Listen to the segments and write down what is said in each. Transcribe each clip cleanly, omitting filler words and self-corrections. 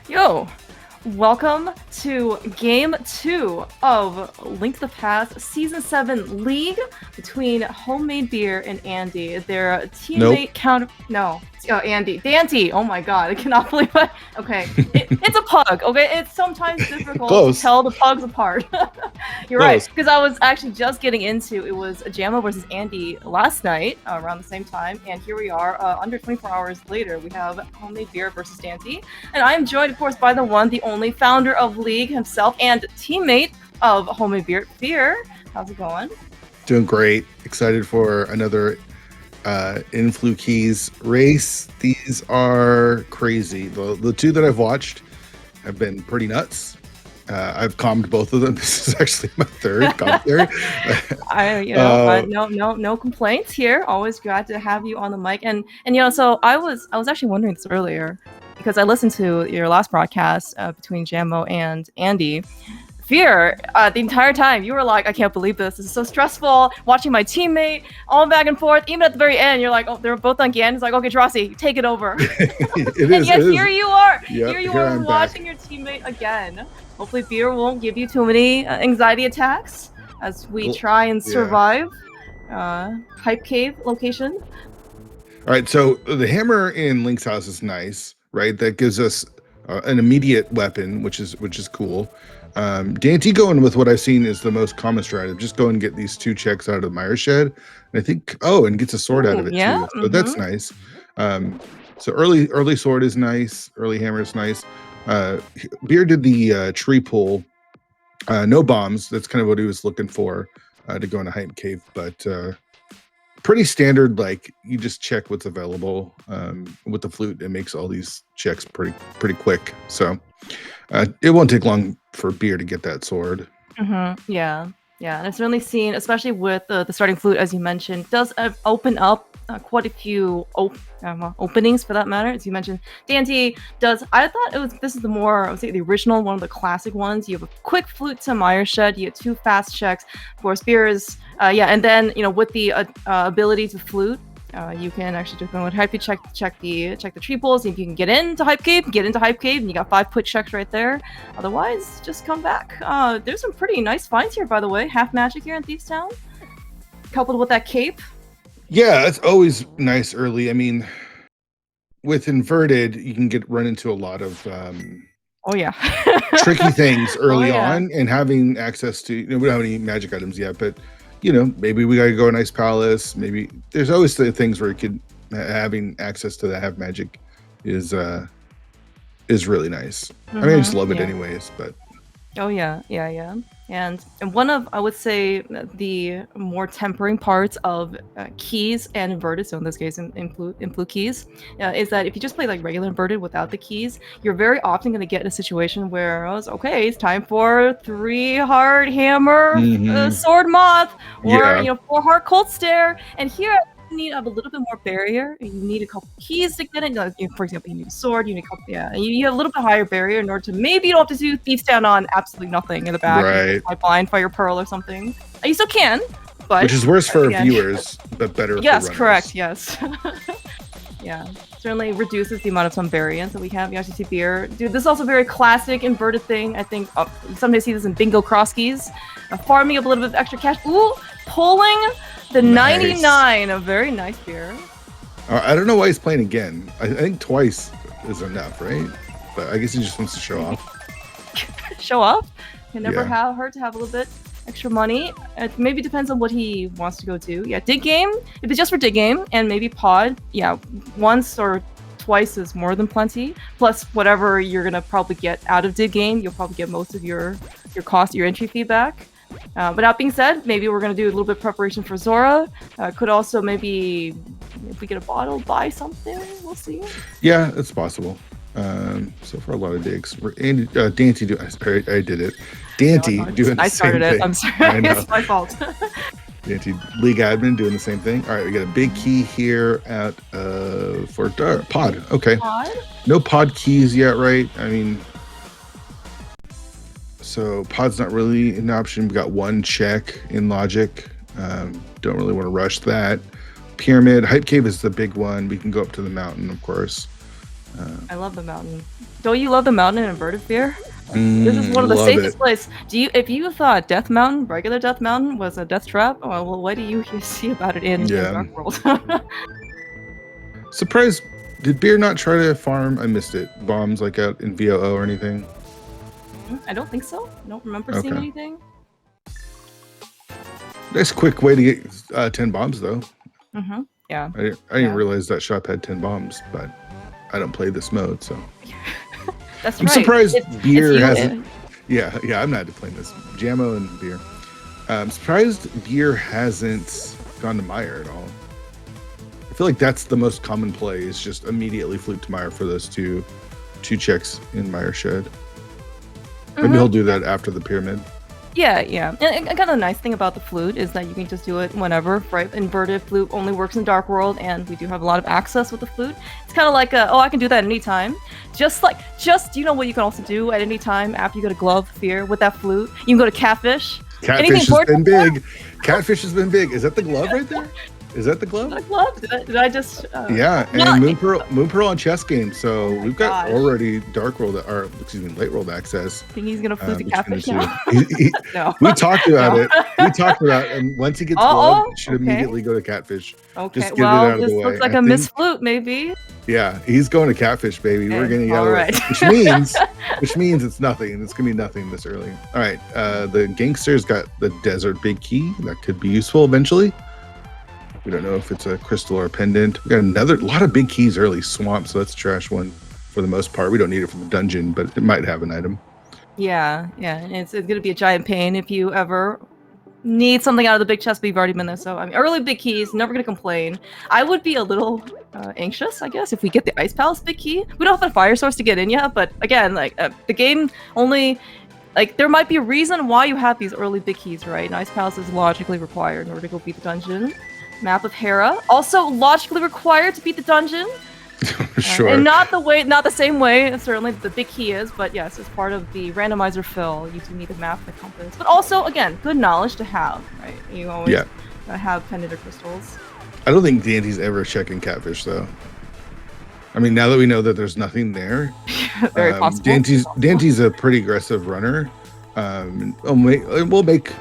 Yo, welcome to Game 2 of Link to the Past Season 7 League between Homemade Beer and Andy. Their teammate counter... No. Oh, Andy. Dante! Oh my god, I cannot believe it. Okay, it's a pug, okay? It's sometimes difficult to tell the pugs apart. You're right, because I was actually just getting into, it was Jammo versus Andy last night, around the same time, and here we are, under 24 hours later, we have Homemade Beer versus Dante, and I am joined, of course, by the one, the only founder of League himself, and teammate of Homemade Beer. Beer, how's it going? Doing great. Excited for another Influ Keys race. These are crazy. The two that I've watched have been pretty nuts. I've calmed both of them. This is actually my third calm there. No complaints here. Always glad to have you on the mic. And so I was actually wondering this earlier because I listened to your last broadcast between Jammo and Andy. Fear, the entire time you were like, I can't believe this. This is so stressful. Watching my teammate all back and forth. Even at the very end, you're like, oh, they're both on Ganon. It's like, okay, Drossi, take it over. Here you are. Yep, here you are watching your teammate again. Hopefully, Fear won't give you too many anxiety attacks as we try and survive. Hype Cave location. All right, so the hammer in Link's house is nice, right? That gives us an immediate weapon, which is cool. Dante going with what I've seen is the most common strategy. Just go and get these two checks out of the Mire Shed. And I think, and gets a sword out of it too. So that's nice. So early sword is nice. Early hammer is nice. Beer did the tree pull. No bombs. That's kind of what he was looking for to go in a hype cave. But pretty standard, like you just check what's available. With the flute, it makes all these checks pretty quick. So it won't take long for Beer to get that sword. Yeah, and it's really seen, especially with the starting flute, as you mentioned, does open up quite a few openings for that matter. As you mentioned, Dante does. I thought this is the more, I would say, the original one of the classic ones. You have a quick flute to Mire Shed. You get two fast checks. Of course, Beer is and then with the ability to flute. You can actually just go with hype. You check the tree pulls. If you can get into hype cave, and you got 5 quick checks right there. Otherwise, just come back. There's some pretty nice finds here, by the way. Half magic here in Thieves Town, coupled with that cape. Yeah, it's always nice early. I mean, with inverted, you can run into a lot of tricky things early on, and having access to we don't have any magic items yet, but maybe we gotta go a nice palace. Maybe there's always the things where having access to the have magic is really nice. I mean, I just love it anyways. But and one of, I would say, the more tempering parts of keys and inverted, so in this case influ keys, is that if you just play like regular inverted without the keys, you're very often going to get in a situation where it's time for 3 hard hammer sword moth, or 4 hard cold stare, and here you need a little bit more barrier. You need a couple keys to get in. For example, you need a sword. You need a couple, and you have a little bit higher barrier in order to maybe you don't have to do Thieves Down on absolutely nothing in the back, right? Pipeline, Fire Pearl, or something. You still can, but which is worse for viewers, but better. Yes, for correct. Yes. Yeah, certainly reduces the amount of some variance that we have. You actually see Beer. Dude, this is also a very classic inverted thing. I think you sometimes see this in bingo cross keys. Farming up a little bit of extra cash. Ooh, pulling the 99. A very nice Beer. I don't know why he's playing again. I think twice is enough, right? But I guess he just wants to show off. Show off? Can never hurt to have a little bit extra money. It maybe depends on what he wants to go do. Yeah, dig game. If it's just for dig game and maybe pod, once or twice is more than plenty. Plus whatever you're gonna probably get out of dig game, you'll probably get most of your cost, your entry fee back. But that being said, maybe we're gonna do a little bit of preparation for Zora. Could also maybe, if we get a bottle, buy something. We'll see. Yeah, it's possible. So for a lot of digs, Dante I did it. Dante doing the same thing. I'm sorry. It's my fault. Dante, League admin, doing the same thing. All right, we got a big key here for pod. Okay. Pod? No pod keys yet, right? I mean, so pod's not really an option. We got 1 check in logic. Don't really want to rush that. Pyramid, hype cave is the big one. We can go up to the mountain, of course. I love the mountain. Don't you love the mountain in inverted beer? This is one of the safest places. If you thought Death Mountain, regular Death Mountain, was a death trap, well, what do you see about it in Dark World? Surprised, did Beer not try to farm? I missed it. Bombs like out in VOO or anything? I don't think so. I don't remember seeing anything. Nice quick way to get 10 bombs though. Yeah. I didn't realize that shop had 10 bombs, but I don't play this mode, so. That's I'm surprised Beer hasn't. Yeah, I'm not playing this. Jammo and Beer. I'm surprised Beer hasn't gone to Meyer at all. I feel like that's the most common play, is just immediately flute to Meyer for those two checks in Meyer Shed. Maybe he'll do that after the pyramid. Yeah. And kind of the nice thing about the flute is that you can just do it whenever, right? Inverted flute only works in Dark World, and we do have a lot of access with the flute. It's kind of like, I can do that at any time. Just you know what you can also do at any time after you go to Glove Fear with that flute? You can go to Catfish. Catfish has been big. Catfish has been big. Is that the glove right there? Is that the glove? The glove? Did I just? Yeah, and Moon Pearl on Chess Game. So we've got already Dark World, or Late World access. I think he's gonna flute the Catfish now. No. We talked about it. We talked about it, and once he gets glove, he should immediately go to Catfish. Okay, just get it out of the way. Looks like a missed flute, maybe. Yeah, he's going to Catfish, baby. We're getting out of it, which means it's nothing. It's gonna be nothing this early. All right, the Gangster's got the Desert Big Key that could be useful eventually. We don't know if it's a crystal or a pendant. We got a lot of big keys early. Swamp, so that's a trash one for the most part. We don't need it for the dungeon, but it might have an item. Yeah. It's going to be a giant pain if you ever need something out of the big chest, but you've already been there. So, I mean, early big keys, never going to complain. I would be a little anxious, I guess, if we get the Ice Palace big key. We don't have the fire source to get in yet, but again, the game only... there might be a reason why you have these early big keys, right? And Ice Palace is logically required in order to go beat the dungeon. Map of Hera, also logically required to beat the dungeon. Sure. And not the same way, certainly the big key is, but yes, as part of the randomizer fill, you do need a map and a compass. But also, again, good knowledge to have, right? You always have pendant or crystals. I don't think Dante's ever checking Catfish, though. I mean, now that we know that there's nothing there, very possible. Dante's a pretty aggressive runner. We'll make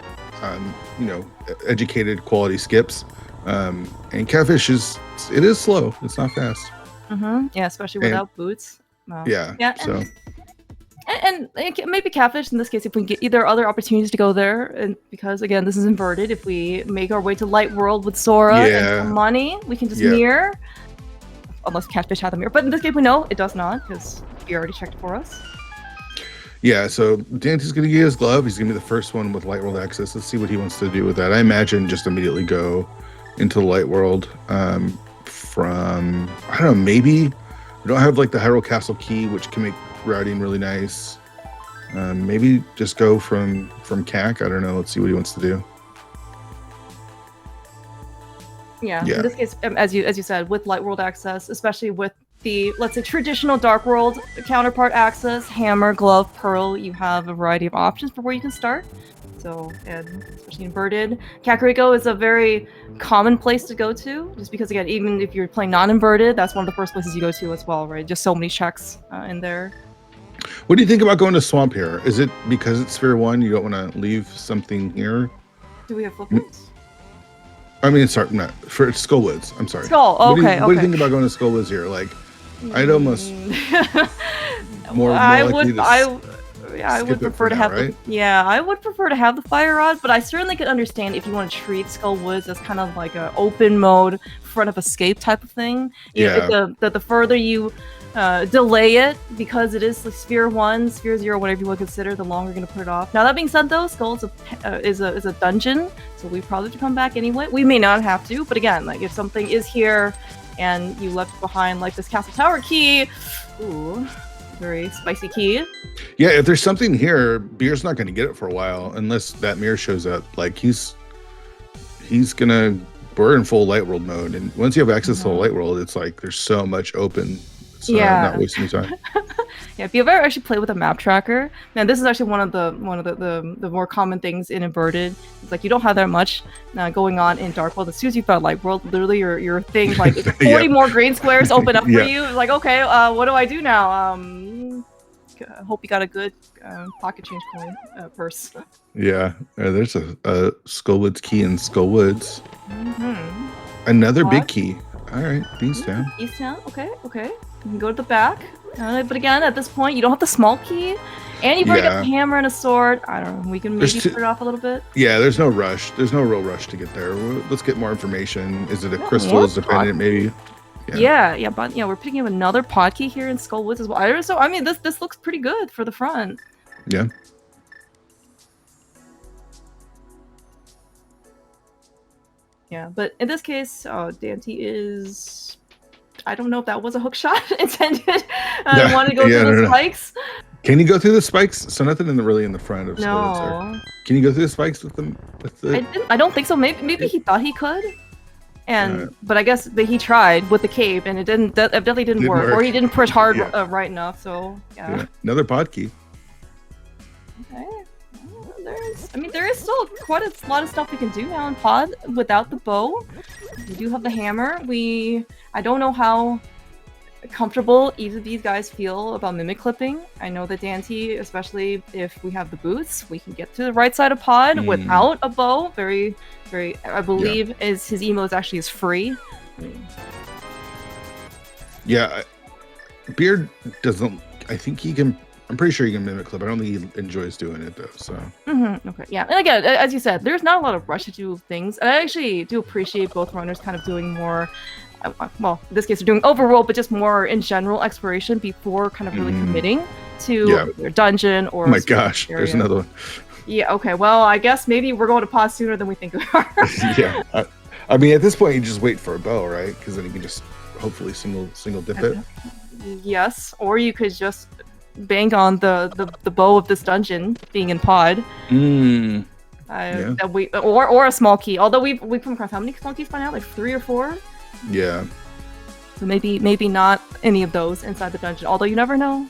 educated quality skips. And Catfish is slow. It's not fast. Yeah, especially without boots. So. And maybe Catfish in this case, if we get either other opportunities to go there, and because again this is inverted, if we make our way to Light World with Sora and some money, we can just mirror. Unless Catfish had the mirror, but in this case we know it does not because he already checked it for us. Yeah, so Dante's gonna get his glove. He's gonna be the first one with Light World access. Let's see what he wants to do with that. I imagine just immediately go into the Light World from, I don't know, maybe we don't have like the Hyrule Castle key, which can make routing really nice. Maybe just go from CAC. I don't know. Let's see what he wants to do. Yeah. In this case, as you said, with Light World access, especially with the, let's say, traditional Dark World counterpart access, Hammer, Glove, Pearl, you have a variety of options for where you can start. So, and especially inverted, Kakariko is a very common place to go to, just because, again, even if you're playing non-inverted, that's one of the first places you go to as well, right? Just so many checks in there. What do you think about going to Swamp here? Is it because it's Sphere 1, you don't want to leave something here? Do we have footprints? I mean, sorry, not for Skullwoods. I'm sorry. Skull. Okay. What do you think about going to Skullwoods here? Like, I'd almost more likely to. I would prefer to have I would prefer to have the fire rod, but I certainly could understand if you want to treat Skull Woods as kind of like an open mode front of escape type of thing. The further you delay it, because it is like Sphere 1, Sphere 0, whatever you want to consider, the longer you're going to put it off. Now that being said, though, Skull is a dungeon, so we probably have to come back anyway. We may not have to, but again, like if something is here and you left behind like this Castle Tower key, ooh. Very spicy key. Yeah, if there's something here, Beer's not going to get it for a while unless that mirror shows up. Like he's gonna. We're in full Light World mode, and once you have access to the Light World, it's like there's so much open. It's not wasting time. Yeah, if you've ever actually played with a map tracker, man, this is actually one of the more common things in Inverted. It's like you don't have that much going on in Dark World. As soon as you found Light World, literally your thing like 40 more green squares open up for you. Like, okay, what do I do now? I hope you got a good pocket change coin purse. Yeah, there's a Skullwoods key in Skullwoods. Another big key. All right, Easttown. Easttown, okay. You can go to the back. But again, at this point, you don't have the small key. And you've already got the hammer and a sword. I don't know, we can maybe put it off a little bit. Yeah, there's no rush. There's no real rush to get there. Let's get more information. Is it a crystals dependent, maybe? Yeah, but we're picking up another pod key here in Skullwoods as well. So, I mean, this looks pretty good for the front. Yeah. Yeah, but in this case, Dante is... I don't know if that was a hook shot intended. I wanted to go through the spikes. Can you go through the spikes? So nothing really in the front of Skullwoods there. Can you go through the spikes with them? I don't think so. Maybe he thought he could. But I guess he tried with the cape, and it definitely didn't work. Or he didn't push hard right enough. So yeah. Another pod key. Okay. There is still quite a lot of stuff we can do now in pod without the bow. We do have the hammer. I don't know how comfortable either of these guys feel about mimic clipping. I know that Dante, especially if we have the boots, we can get to the right side of pod without a bow. Very, I believe his emotes actually is free. Yeah, Beard doesn't. I think he can. I'm pretty sure he can mimic clip. I don't think he enjoys doing it though. So. Okay. Yeah. And again, as you said, there's not a lot of rush to do things, and I actually do appreciate both runners kind of doing more. Well, in this case, they're doing overworld, but just more in general exploration before kind of really committing to their dungeon or. Oh my gosh, there's another one. Yeah. Okay. Well, I guess maybe we're going to pause sooner than we think we are. Yeah. I mean, at this point, you just wait for a bow, right? Because then you can just hopefully single dip it. Yes, or you could just bank on the bow of this dungeon being in pod. Or a small key. Although we've come across how many small keys by now? Like 3 or 4. Yeah. So maybe not any of those inside the dungeon. Although you never know.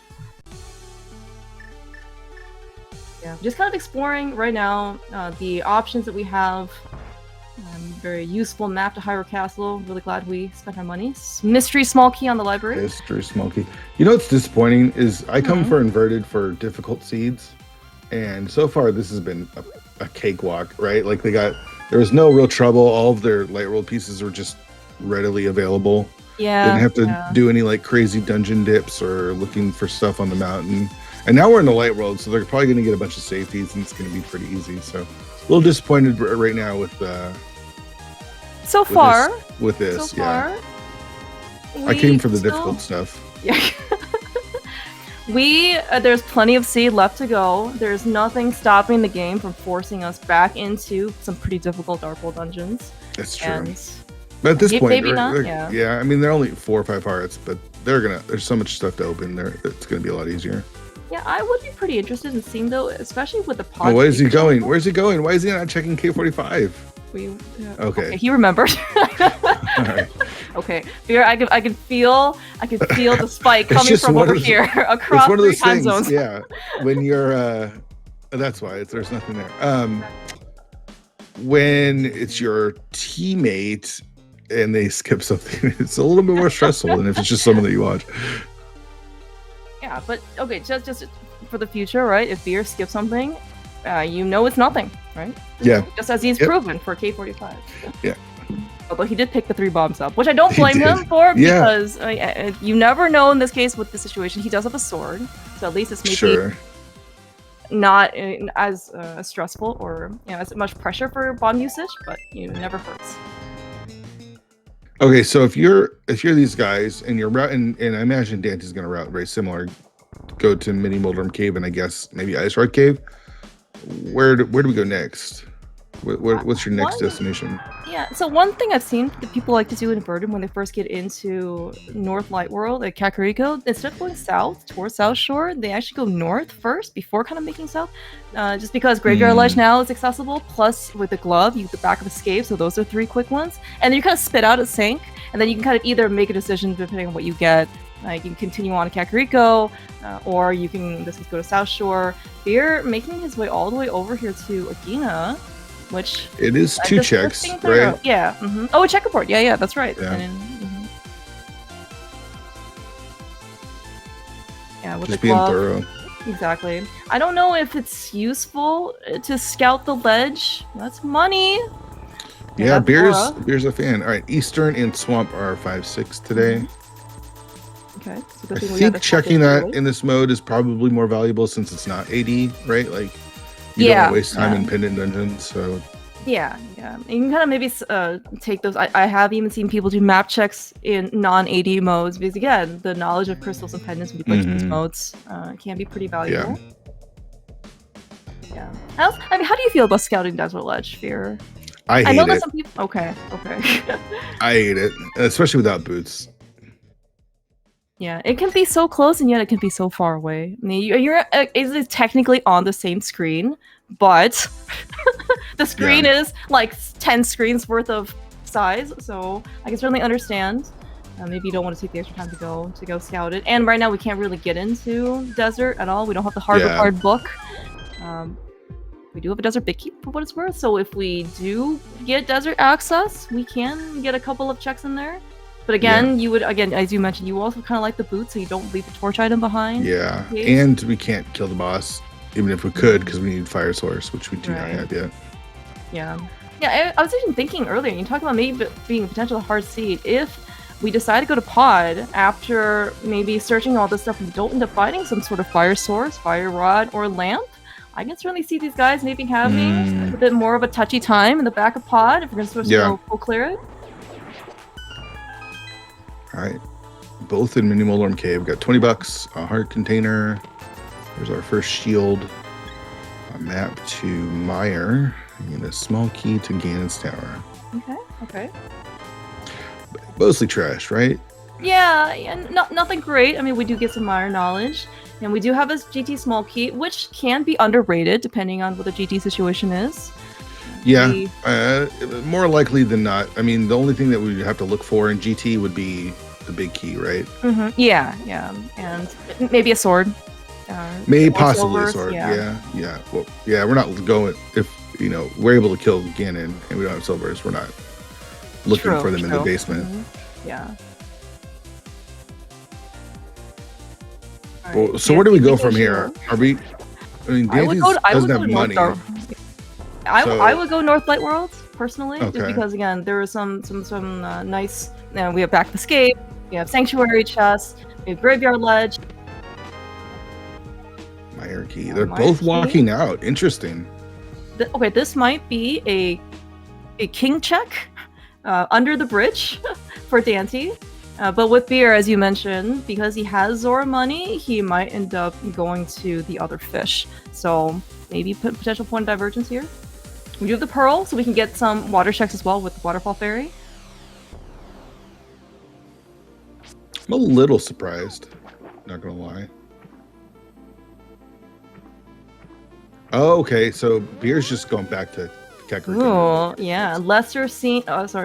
Yeah, just kind of exploring right now the options that we have. Very useful map to Hyrule Castle. Really glad we spent our money. Mystery small key on the library. Mystery small key. You know what's disappointing is I come for Inverted for difficult seeds, and so far this has been a cakewalk, right? Like there was no real trouble. All of their Light World pieces were just readily available. Yeah. Didn't have to do any like crazy dungeon dips or looking for stuff on the mountain. And now we're in the Light World, so they're probably going to get a bunch of safeties, and it's going to be pretty easy. So a little disappointed right now with so far. I came for the difficult stuff. Yeah. There's plenty of seed left to go. There's nothing stopping the game from forcing us back into some pretty difficult Dark World dungeons. That's true. But at this point, maybe not. Yeah, I mean, they're only 4 or 5 hearts, but there's so much stuff to open there. It's going to be a lot easier. Yeah, I would be pretty interested in seeing though, especially with the pod. Where is he going? Where's he going? Why is he not checking K45? Okay, he remembered. All right. Okay, Beer, I can feel the spike coming from over here across it's one of those time things, zones. Yeah, when you're that's why there's nothing there. When it's your teammate and they skip something, it's a little bit more stressful than if it's just someone that you watch. Yeah, but okay, just for the future, right? If Beer skips something, it's nothing, right? Yeah. Just as he's proven for K45. Yeah. Although he did pick the 3 bombs up, which I don't blame him for, because you never know in this case with the situation. He does have a sword, so at least it's maybe not as stressful or as much pressure for bomb usage, but never hurts. Okay, so if you're these guys and you're routing, and I imagine Dante's going to route very similar, go to Mini Moldrum Cave and I guess maybe Ice Rock Cave. Where do we go next? What's your next destination? Yeah, so one thing I've seen that people like to do in Inverted when they first get into North Light World at Kakariko, instead of going south towards South Shore, they actually go north first before kind of making south. Just because Graveyard Ledge now is accessible, plus with the glove, you get the backup escape, so those are 3 quick ones. And then you kind of spit out a sink, and then you can kind of either make a decision depending on what you get Like you can continue on to Kakariko, or you can go to South Shore. Beer making his way all the way over here to Agina, which it is 2 checks, right? Yeah. Oh, a checkerboard. Yeah, that's right. Yeah. Yeah, with just the being glove. thorough. Exactly. I don't know if it's useful to scout the ledge. That's money. Yeah, Beer's a fan. All right, Eastern and Swamp are 5-6 today. Okay. So I think checking that in this mode is probably more valuable since it's not AD, right? Like, you don't waste time in pendant dungeons, so. Yeah. You can kind of maybe take those. I have even seen people do map checks in non-AD modes because, again, the knowledge of crystals and pendants when you play these modes can be pretty valuable. Yeah. I mean, how do you feel about scouting Desert Ledge, Fear? I know that some people. Okay. I hate it, especially without boots. Yeah, it can be so close and yet it can be so far away. I mean, you're is technically on the same screen, but the screen is like 10 screens worth of size. So I can certainly understand. Maybe you don't want to take the extra time to go scout it. And right now we can't really get into desert at all. We don't have the hard book. We do have a desert big keep for what it's worth. So if we do get desert access, we can get a couple of checks in there. But again, you would, as you mentioned, you also kind of like the boot, so you don't leave the torch item behind. Yeah, and we can't kill the boss, even if we could, because we need fire source, which we do not have yet. Yeah, I was even thinking earlier, you talked about maybe being a potential hard seed. If we decide to go to pod after maybe searching all this stuff and don't end up finding some sort of fire source, fire rod, or lamp, I can certainly see these guys maybe having a bit more of a touchy time in the back of pod if we're going to sort of go full clear it. All right, both in Minimolorm Cave. We've got $20, a heart container. There's our first shield, a map to Meyer, and a small key to Ganon's Tower. Okay. Mostly trash, right? Yeah, nothing great. I mean, we do get some Meyer knowledge, and we do have this GT small key, which can be underrated depending on what the GT situation is. Yeah, more likely than not. I mean, the only thing that we have to look for in GT would be the big key, right? Yeah, and maybe a sword. Maybe possibly a sword. Yeah. Well, we're not going if we're able to kill Ganon and we don't have silvers. We're not looking for them in the basement. Yeah. Well, right, so where do we go from here? Are we? I mean, Dante's doesn't have money. I would go North Light World personally, just because again there are some nice. We have Back of Escape, we have Sanctuary Chest, we have Graveyard Ledge. Meyer Key. They're both walking out. Interesting. Okay, this might be a king check under the bridge for Dante. But with Beer, as you mentioned, because he has Zora money, he might end up going to the other fish. So maybe potential point of divergence here. We do have the Pearl, so we can get some water checks as well with the Waterfall Fairy. I'm a little surprised, not gonna lie. Oh, okay, so Beer's just going back to Kakariko. Oh, yeah.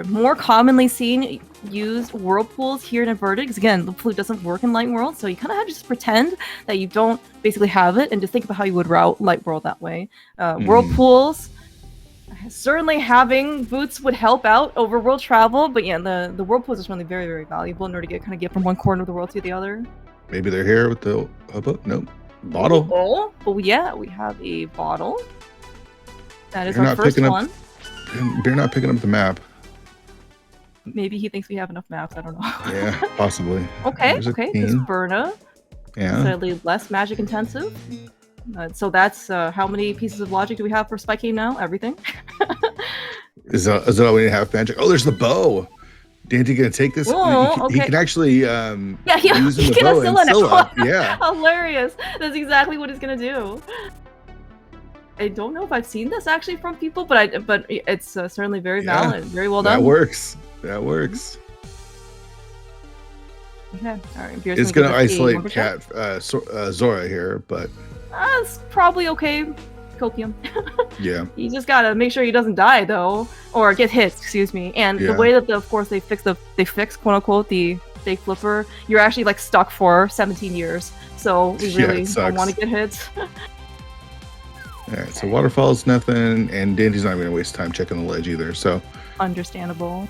More commonly seen used whirlpools here in Inverted. Because again, the flute doesn't work in Light World, so you kind of have to just pretend that you don't basically have it and just think about how you would route Light World that way. Whirlpools, certainly having boots would help out overworld travel, but yeah, the whirlpools is really very, very valuable in order to get from one corner of the world to the other. Maybe they're here with the nope. Bottle. Oh, but yeah, we have a bottle. That is our first one. They're not picking up the map. Maybe he thinks we have enough maps. I don't know. Yeah, possibly. Okay. This Burna. Yeah. Slightly less magic intensive. So that's how many pieces of logic do we have for Spike Game now? Everything. Is that all we have magic? Oh, there's the bow. Dante gonna take this? He can actually use the bow and Scylla. Yeah. Hilarious. That's exactly what he's gonna do. I don't know if I've seen this actually from people, but it's certainly very valid. Very well done. That works. Okay. All right. It's gonna isolate Zora here, but it's probably okay. Copium. Yeah. You just gotta make sure he doesn't die though, or get hit. Excuse me. And the way that of course they fix quote unquote the fake flipper, you're actually like stuck for 17 years. So we really don't want to get hit. All right, so waterfall's nothing, and Dandy's not going to waste time checking the ledge either. So understandable.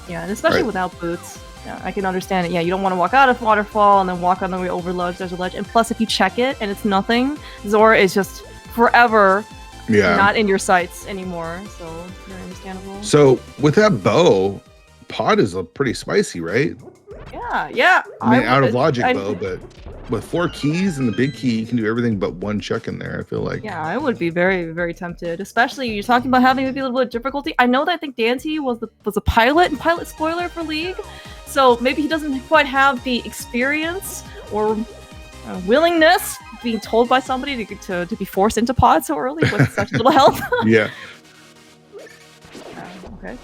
Yeah, and especially without boots. Yeah, I can understand it. Yeah, you don't want to walk out of waterfall and then walk on the way over ledge. There's a ledge, and plus, if you check it and it's nothing, Zora is just forever not in your sights anymore. So very understandable. So with that bow, Pod is pretty spicy, right? Yeah. I mean, out of logic bow, but with 4 keys and the big key, you can do everything but 1 check in there, I feel like. Yeah, I would be very, very tempted. Especially you're talking about having maybe a little bit of difficulty. I know that I think Dante was a pilot and pilot spoiler for League, so maybe he doesn't quite have the experience or willingness being told by somebody to be forced into pod so early with such little health. Yeah. Okay.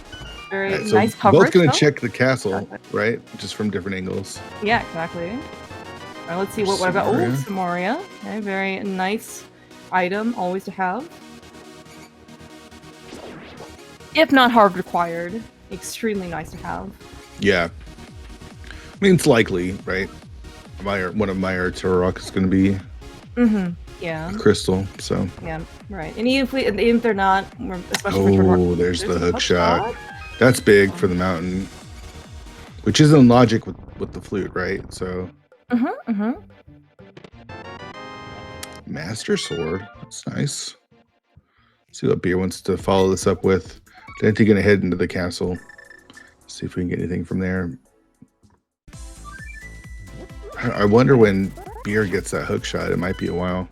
Very nice coverage. Both gonna check the castle, right? Just from different angles. Yeah, exactly. All right, let's see what I've got. Oh, Samoria. Okay, very nice item, always to have. If not hard required, extremely nice to have. Yeah. I mean, it's likely, right? One of my Turok is going to be a crystal, so. Yeah, right. And even if they're not, especially for Turok, there's the hook shot. That's big for the mountain, which is in logic with the flute, right? So. Master sword. That's nice. Let's see what Beer wants to follow this up with. Dante gonna head into the castle. See if we can get anything from there. I wonder when Beer gets that hook shot. It might be a while.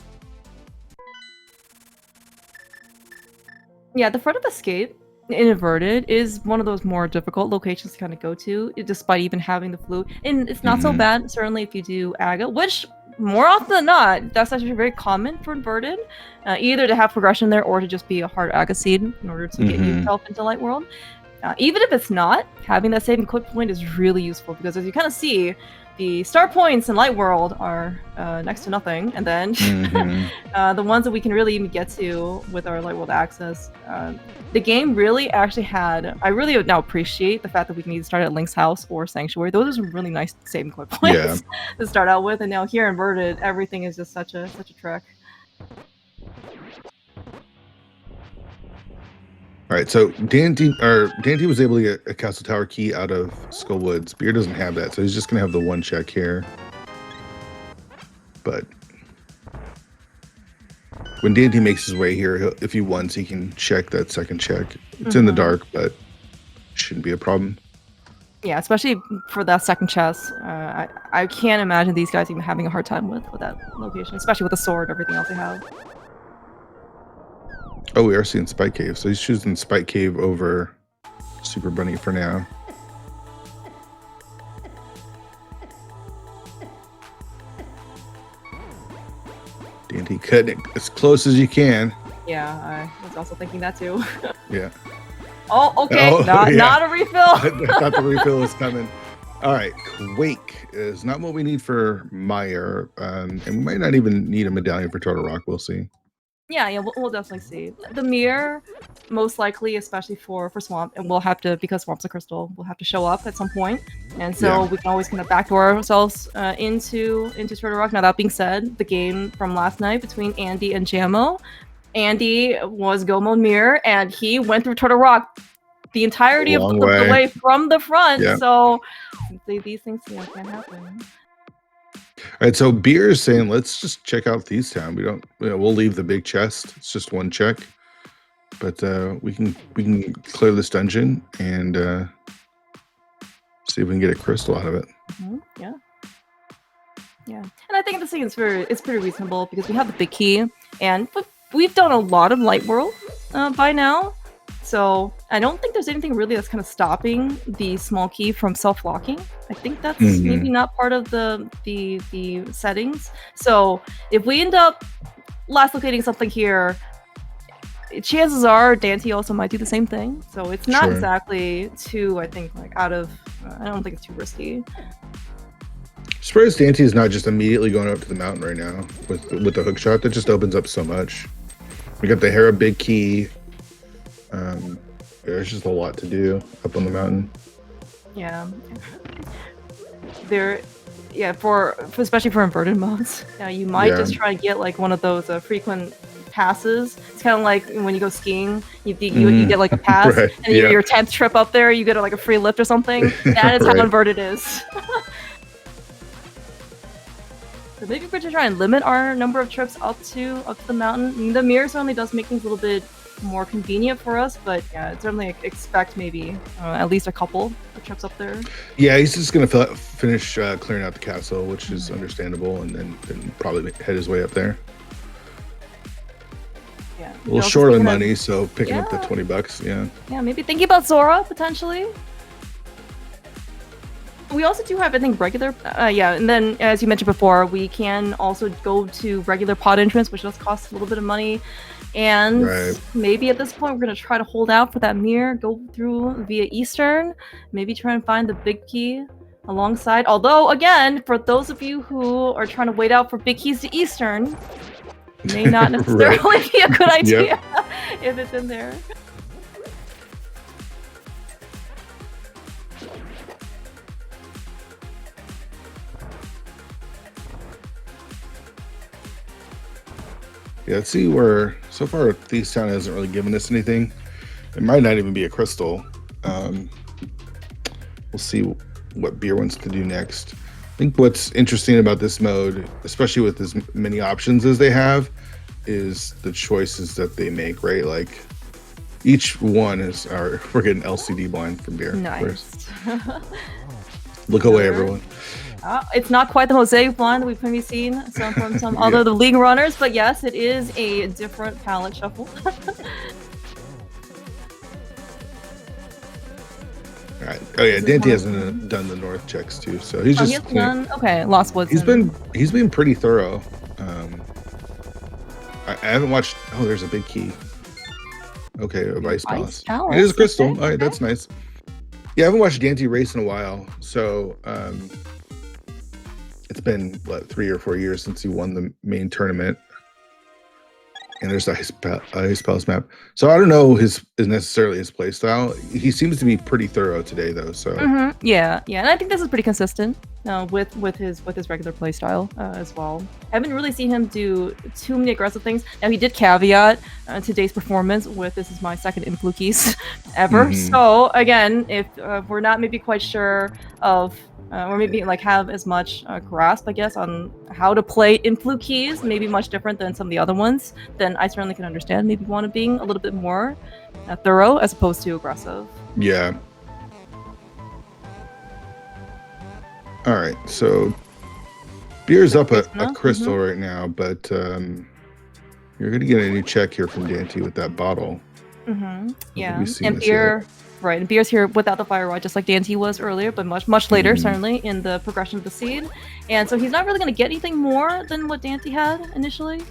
Yeah, the front of Escape in Inverted is one of those more difficult locations to kind of go to, despite even having the flute. And it's not so bad, certainly, if you do Aga, which more often than not, that's actually very common for Inverted, either to have progression there or to just be a hard Aga seed in order to get yourself into Light World. Even if it's not, having that saving quit point is really useful because as you kind of see, the star points in Light World are next to nothing, and then the ones that we can really even get to with our Light World access, the game really actually had. I really now appreciate the fact that we can either start at Link's house or Sanctuary. Those are some really nice saving quit points to start out with, and now here in Inverted, everything is just such a trek. All right, so Dante was able to get a Castle Tower key out of Skull Woods. Beer doesn't have that, so he's just gonna have the 1 check here. But when Dante makes his way here, if he wants, he can check that 2nd check. It's in the dark, but shouldn't be a problem. Yeah, especially for that 2nd chest. I can't imagine these guys even having a hard time with that location, especially with the sword and everything else they have. Oh, we are seeing Spike Cave. So he's choosing Spike Cave over Super Bunny for now. Dante cutting it as close as you can. Yeah, I was also thinking that too. Yeah. Oh, okay. Not a refill. I thought the refill was coming. All right. Quake is not what we need for Meyer. And we might not even need a medallion for Turtle Rock. We'll see. Yeah, we'll definitely see. The mirror, most likely, especially for Swamp, and we'll have to, because Swamp's a crystal, we'll have to show up at some point. And so we can always kind of backdoor ourselves into Turtle Rock. Now, that being said, the game from last night between Andy and Jamo, Andy was go mode mirror, and he went through Turtle Rock the entirety of the way from the front. Yeah. So these things can't happen. All right, so Beer is saying, let's just check out Thieves Town. We'll leave the big chest. It's just 1 check, but we can clear this dungeon and see if we can get a crystal out of it. Yeah, and I think this thing is pretty reasonable because we have the big key, and we've done a lot of Light World by now. So I don't think there's anything really that's kind of stopping the small key from self-locking. I think that's maybe not part of the settings. So if we end up last locating something here, chances are Dante also might do the same thing. So it's not exactly too, I think, like I don't think it's too risky. Surprised Dante is not just immediately going up to the mountain right now with the hook shot. That just opens up so much. We got the Hera big key. There's just a lot to do up on the mountain. Yeah. Yeah, for especially for inverted modes, you might just try to get like one of those frequent passes. It's kind of like when you go skiing, you get like a pass, right. and your 10th trip up there, you get like a free lift or something. That is right. how inverted is. So maybe we're just trying to limit our number of trips up to the mountain. I mean, the mirror certainly does make things a little bit more convenient for us, but yeah, I'd certainly expect maybe at least a couple of trips up there. Yeah, he's just gonna finish clearing out the castle, which is understandable, and then probably head his way up there. Yeah, a little short on money, so picking up the $20. Yeah, maybe thinking about Zora potentially. We also do have, I think, regular, and then as you mentioned before, we can also go to regular pod entrance, which does cost a little bit of money. And maybe at this point, we're going to try to hold out for that mirror, go through via Eastern, maybe try and find the big key alongside. Although, again, for those of you who are trying to wait out for big keys to Eastern, may not necessarily be a good idea if it's in there. Yeah, let's see where, so far, Thieves Town hasn't really given us anything. It might not even be a crystal. We'll see what Beer wants to do next. I think what's interesting about this mode, especially with as many options as they have, is the choices that they make, right? Like, each one is we're getting LCD blind from Beer. Nice. Look away, everyone. It's not quite the mosaic blind that we've maybe seen from some other the league runners, but yes, it is a different palette shuffle. All right. Oh yeah, Dante hasn't done the north checks too, so he's just done. Okay, Lost Woods. He's been pretty thorough. I haven't watched. Oh, there's a big key. Okay, a Ice Palace. It is a crystal. Okay. All right, that's nice. Yeah, I haven't watched Dante race in a while, so it's been what 3 or 4 years since he won the main tournament. And there's the Ice Palace map. So I don't know necessarily his play style. He seems to be pretty thorough today, though. So yeah, and I think this is pretty consistent with his regular play style as well. I haven't really seen him do too many aggressive things. Now he did caveat today's performance with this is my second influ keys ever. So again, if we're not maybe quite sure of or maybe like have as much grasp, I guess, on how to play influ keys, maybe much different than some of the other ones, then I certainly can understand maybe one of being a little bit more thorough as opposed to aggressive. Yeah. All right, so Beer's up a crystal right now, but you're going to get a new check here from Dante with that bottle. Yeah, and Beer... Right, and Beer's here without the fire rod, just like Dante was earlier, but much later, certainly, in the progression of the seed. And so he's not really going to get anything more than what Dante had initially.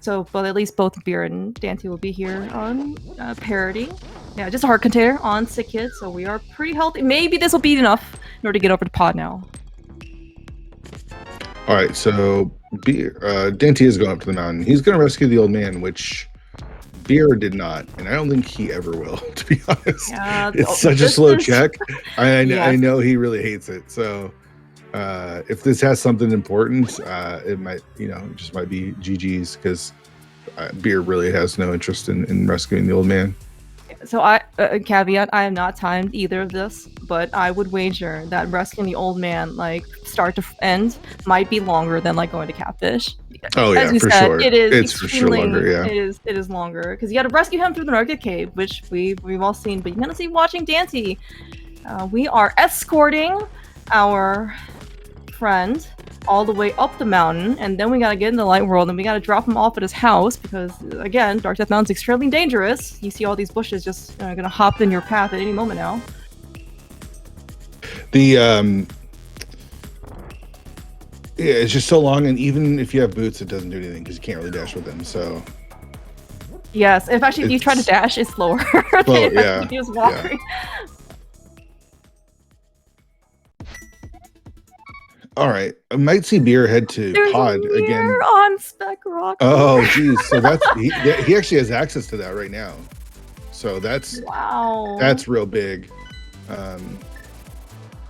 So, but at least both Beer and Dante will be here on parity. Yeah, just a heart container on Sick Kid, so we are pretty healthy. Maybe this will be enough in order to get over to pod now. All right, so Dante is going up to the mountain. He's going to rescue the old man, which... Beer did not, and I don't think he ever will, to be honest. Yeah, it's such a slow check. I know he really hates it. So if this has something important, it might, just might be GG's, because Beer really has no interest in rescuing the old man. So caveat, I have not timed either of this, but I would wager that rescuing the old man, like start to end, might be longer than like going to Catfish. Oh yeah, for sure. It's for sure longer. Yeah, it is longer because you got to rescue him through the Narcotic Cave, which we've all seen. But you're gonna see watching Dante. We are escorting our friend all the way up the mountain, and then we gotta get in the light world, and we gotta drop him off at his house because again, Dark Death Mountain's extremely dangerous. You see all these bushes just gonna hop in your path at any moment now. Yeah, it's just so long, and even if you have boots, it doesn't do anything because you can't really dash with them. So yes, if you try to dash, it's slower. Well, yeah, just walking. Yeah. All right, I might see Beer head to pod again. On Spec Rock. Oh, geez, so that's he actually has access to that right now. So that's wow. real big.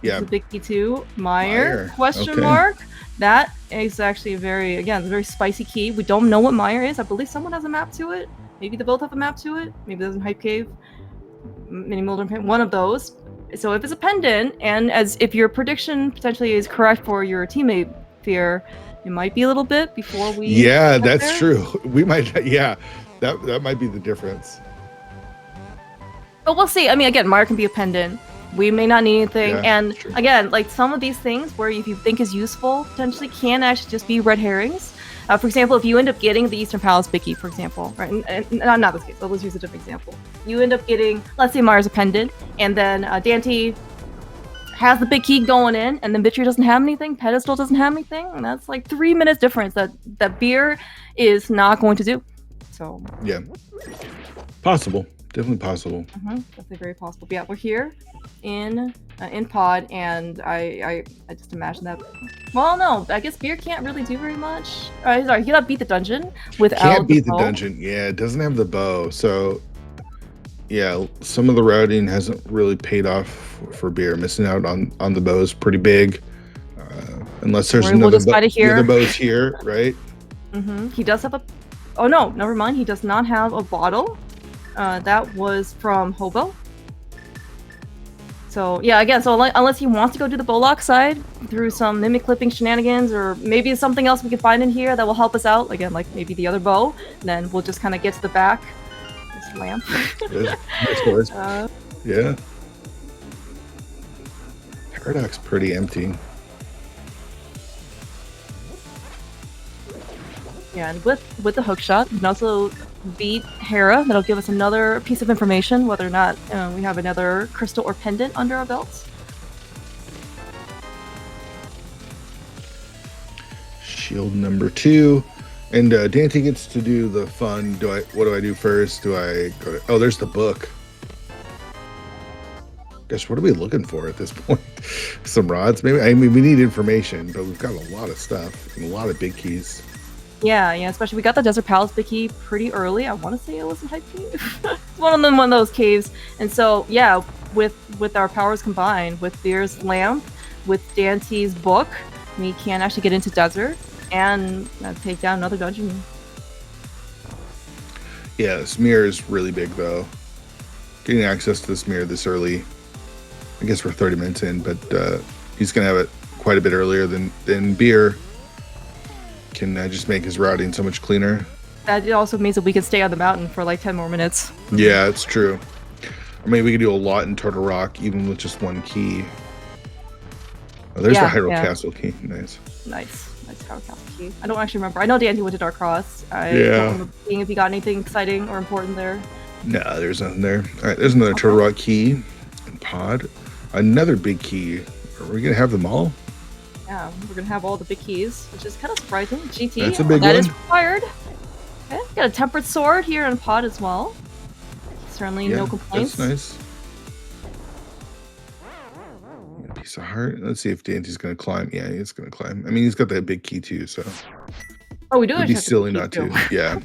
Yeah. The big key too. Meyer? Question mark. That is actually a very spicy key. We don't know what Meyer is. I believe someone has a map to it. Maybe they both have a map to it. Maybe there's a Hype Cave. Mini Molder, one of those. So if it's a pendant, and if your prediction potentially is correct for your teammate Fear, it might be a little bit before we. Yeah, that's true. We might. Yeah, that might be the difference. But we'll see. I mean, again, Meyer can be a pendant. We may not need anything. And again, like some of these things where if you think is useful, potentially can actually just be red herrings. For example, if you end up getting the Eastern Palace Big Key, for example, right? And not this case, let's use a different example. You end up getting, let's say Meyer's a pendant, and then Dante has the big key going in, and then Vitry doesn't have anything, Pedestal doesn't have anything, and that's like 3 minutes difference that Beer is not going to do. So yeah, possible. Definitely possible. Definitely very possible. But yeah, we're here in pod, and I just imagine that. Well, no, I guess Beer can't really do very much. Sorry, he cannot beat the dungeon without. Can't beat the dungeon. Yeah, it doesn't have the bow, so yeah, some of the routing hasn't really paid off for Beer. Missing out on the bow is pretty big, unless there's another bows here, right? He does have a. Oh no, never mind. He does not have a bottle. That was from Hobo. So yeah, again, so unless he wants to go do the Bollock side through some mimic clipping shenanigans, or maybe something else we can find in here that will help us out, again, like maybe the other bow, then we'll just kind of get to the back. This lamp. Yeah. Paradox pretty empty. Yeah, and with the hook shot, we can also beat Hera. That'll give us another piece of information, whether or not we have another crystal or pendant under our belts. Shield number 2. And Dante gets to do the fun. What do I do first? Do I go to... Oh, there's the book. Gosh, what are we looking for at this point? Some rods, maybe? I mean, we need information, but we've got a lot of stuff and a lot of big keys. Yeah, especially we got the Desert Palace Big Key pretty early. I want to say it was in Hype Cave. one of those caves. And so, yeah, with our powers combined, with Beer's lamp, with Dante's book, we can actually get into Desert and take down another dungeon. Yeah, this mirror is really big, though. Getting access to this mirror this early, I guess we're 30 minutes in, but he's going to have it quite a bit earlier than Beer. Can just make his routing so much cleaner. That also means that we can stay on the mountain for like 10 more minutes. Yeah, it's true. I mean, we could do a lot in Turtle Rock, even with just one key. Oh, there's the Hyrule Castle key. Nice Hyrule Castle key. I don't actually remember. I know Dante went to Dark Cross. I don't remember seeing if he got anything exciting or important there. No, there's nothing there. All right, there's another Turtle Rock key and pod. Another big key. Are we gonna have them all? Yeah, we're gonna have all the big keys, which is kind of surprising. GT, that's a big that one. Is required. Okay, got a tempered sword here in pod as well. Certainly no complaints. That's nice. A piece of heart. Let's see if Dante's gonna climb. Yeah, he's gonna climb. I mean, he's got that big key too, so. Oh, we do. It'd be silly not to. Yeah.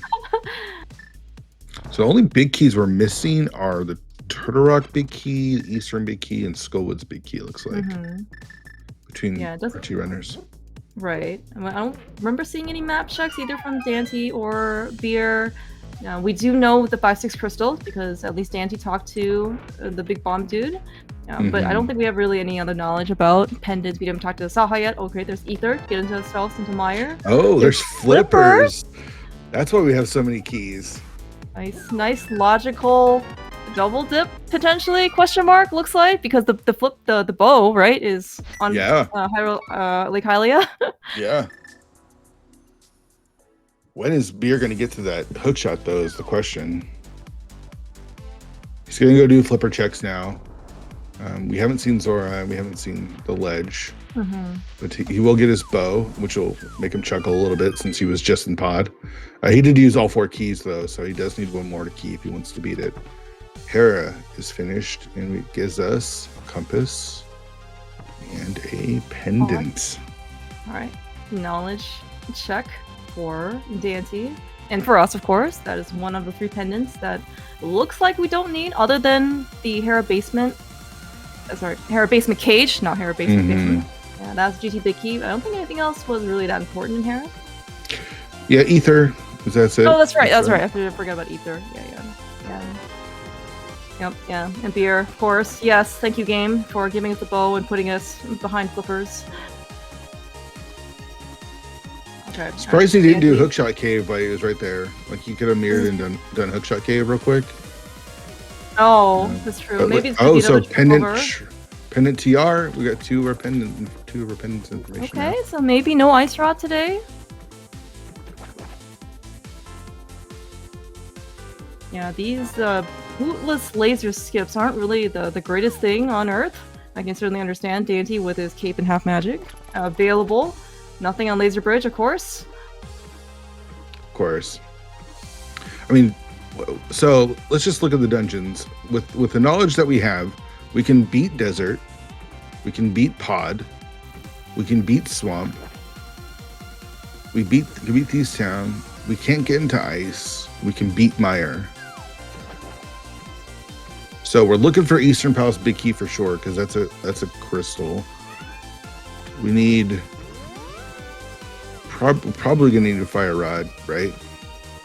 So the only big keys we're missing are the Turtle Rock big key, Eastern big key, and Skullwood's big key. Looks like. Between our two runners. Right. I don't remember seeing any map checks either from Dante or Beer. We do know the 5-6 crystals because at least Dante talked to the big bomb dude. But I don't think we have really any other knowledge about pendants. We didn't talk to the Saha yet. Okay, there's Ether. Get into Stealth, into Meyer. Oh, there's Flippers. That's why we have so many keys. Nice logical double dip potentially, question mark, looks like, because the flip the bow, right, is on Lake Hylia. Yeah. When is Beer gonna get to that hook shot though is the question. He's gonna go do flipper checks now. We haven't seen Zora, we haven't seen the ledge. But he will get his bow, which will make him chuckle a little bit since he was just in pod. He did use all 4 keys though, so he does need one more to key if he wants to beat it. Hera is finished, and it gives us a compass and a pendant. All right, knowledge check for Dante. And for us, of course, that is one of the 3 pendants that looks like we don't need, other than the Hera basement. Sorry, Hera basement cage, not Hera basement basement. Yeah, that's GT big key. I don't think anything else was really that important in Hera. Yeah, ether. Is that it? Oh, that's right. That's right. I forgot about ether. Yeah. Yep, yeah. And beer, of course. Yes, thank you, game, for giving us the bow and putting us behind flippers. Okay. Surprised he didn't do hookshot cave, but he was right there. Like he could have mirrored and done hookshot cave real quick. Oh, that's true. Maybe it's so pendant TR. We got 2 of our pendants information. Okay, now. So maybe no ice rod today. Yeah, these bootless laser skips aren't really the greatest thing on Earth. I can certainly understand Dante with his cape and half magic. Available. Nothing on Laser Bridge, of course. Of course. I mean, so let's just look at the dungeons. With the knowledge that we have, we can beat Desert, we can beat Pod, we can beat Swamp, we beat Thieves Town, we can't get into Ice, we can beat Mire. So we're looking for Eastern Palace Big Key for sure, because that's a crystal. We need probably gonna need a fire rod, right?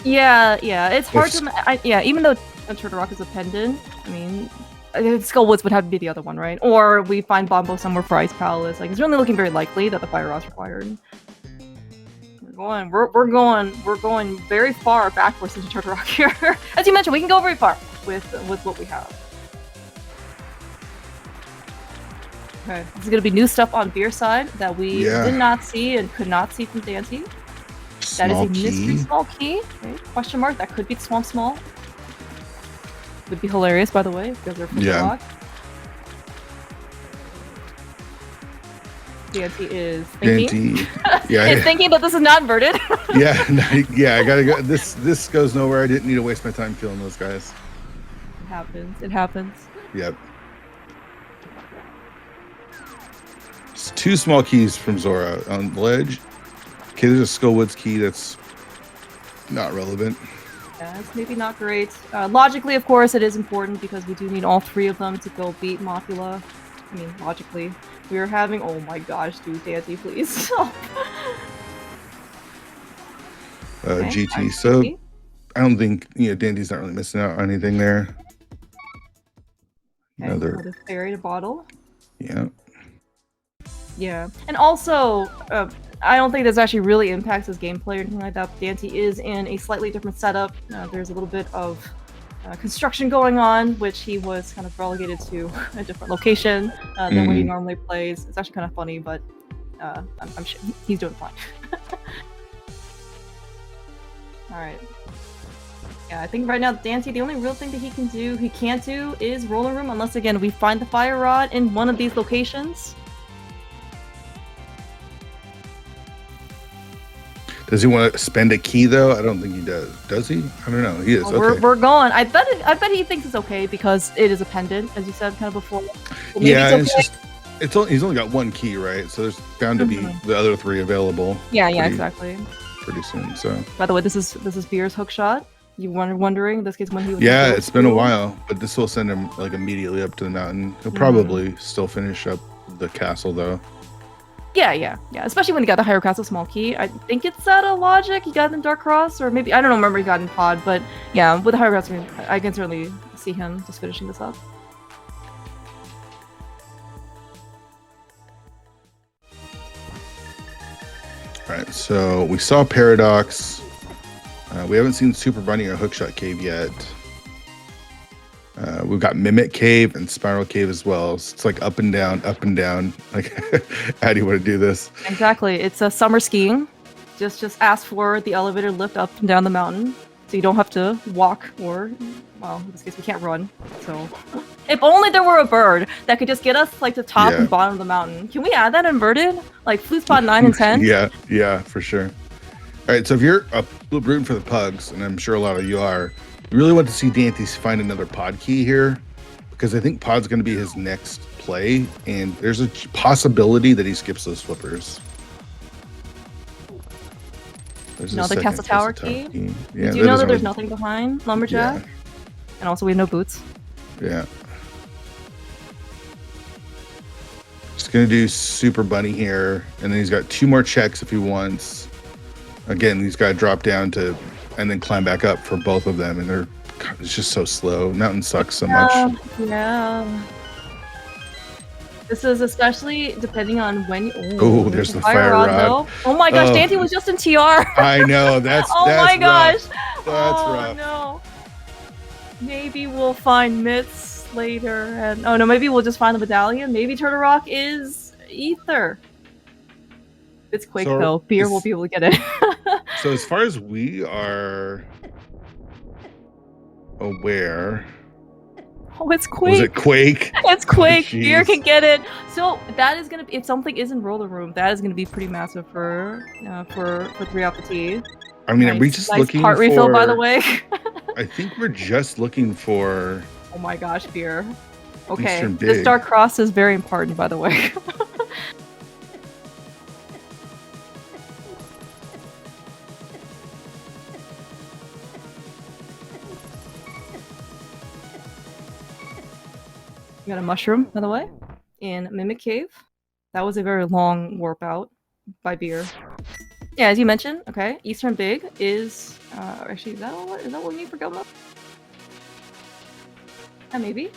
Yeah. It's hard to. Even though Turtle Rock is a pendant, I mean, Skullwoods would have to be the other one, right? Or we find Bombo somewhere for Ice Palace. Like it's really looking very likely that the fire rod's required. We're going very far backwards into Turtle Rock here. As you mentioned, we can go very far with what we have. Okay, this is going to be new stuff on Beer side that we did not see and could not see from Dante. That is a mystery small key. Okay, question mark. That could be Swamp Small. Would be hilarious, by the way, because they're from Rock. Dante is thinking. Is thinking, but this is not inverted. I gotta go. This goes nowhere. I didn't need to waste my time killing those guys. It happens. Yep. It's 2 small keys from Zora on the ledge. Okay, there's a Skullwoods key that's not relevant. Yeah, it's maybe not great. Logically, of course, it is important because we do need all 3 of them to go beat Mafula. I mean, logically. We are having... Oh my gosh, dude, Dante, please. GT. So, I don't think, Dante's not really missing out on anything there. Okay, another buried bottle. Yeah. Yeah, and also, I don't think this actually really impacts his gameplay or anything like that. Dante is in a slightly different setup. There's a little bit of construction going on, which he was kind of relegated to a different location than what he normally plays. It's actually kind of funny, but I'm sure he's doing fine. Alright. Yeah, I think right now Dante, the only real thing that he can't do is Roller Room, unless again we find the fire rod in one of these locations. Does he want to spend a key though? I don't think he does. Does he? I don't know. He is. Okay. We're going. I bet he thinks it's okay because it is a pendant, as you said kind of before. Well, yeah, it's he's only got 1 key, right? So there's bound to be the other 3 available. Yeah, exactly. Pretty soon. So. By the way, this is Beer's hookshot. You were wondering this case when he was. Yeah, it's been a while, but this will send him like immediately up to the mountain. He'll probably still finish up the castle though. Yeah. Especially when he got the Higher Castle small key. I think it's out of logic. He got it in Dark Cross, or maybe I don't remember he got in Pod, but yeah, with the Higher Castle, I can certainly see him just finishing this up. All right, so we saw Paradox. We haven't seen Super Bunny or Hookshot Cave yet. We've got Mimic Cave and Spiral Cave as well. So it's like up and down. Like, how do you want to do this? Exactly. It's a summer skiing. Just ask for the elevator lift up and down the mountain, so you don't have to walk or, well, in this case we can't run. So, if only there were a bird that could just get us like the top and bottom of the mountain. Can we add that inverted? Like Flute Spot 9 and 10? Yeah, for sure. All right, so if you're rooting for the Pugs, and I'm sure a lot of you are, you really want to see Dante find another pod key here, because I think pod's going to be his next play, and there's a possibility that he skips those flippers. There's Another a Castle Tower key. Yeah, Do you know that there's nothing behind Lumberjack? Yeah. And also we have no boots. Yeah. Just gonna do Super Bunny here, and then he's got 2 more checks if he wants. Again, he's got to drop down to, and then climb back up for both of them, and it's just so slow. Mountain sucks so much. Yeah. This is especially depending on when. Oh, there's the fire rod. Though. Oh my gosh, Dante was just in TR. I know. That's oh that's my gosh. Rough. That's rough. No. Maybe we'll find myths later, and oh no, maybe we'll just find the medallion. Maybe Turtle Rock is ether. It's Quake though. Beer will be able to get it. So as far as we are aware. Oh, it's Quake. Was it Quake? It's Quake. Oh, Beer can get it. So that is gonna be, if something is in Roller Room, that is gonna be pretty massive for 3 off the tee. I mean, are we just looking part for refill, by the way? I think we're just looking for. Oh my gosh, Beer. Okay, Eastern this Big. Dark Cross is very important, by the way. We got a mushroom, by the way, in Mimic Cave. That was a very long warp out by Beer. Yeah, as you mentioned, okay, Eastern Big is actually is that what we need for Goma? Maybe.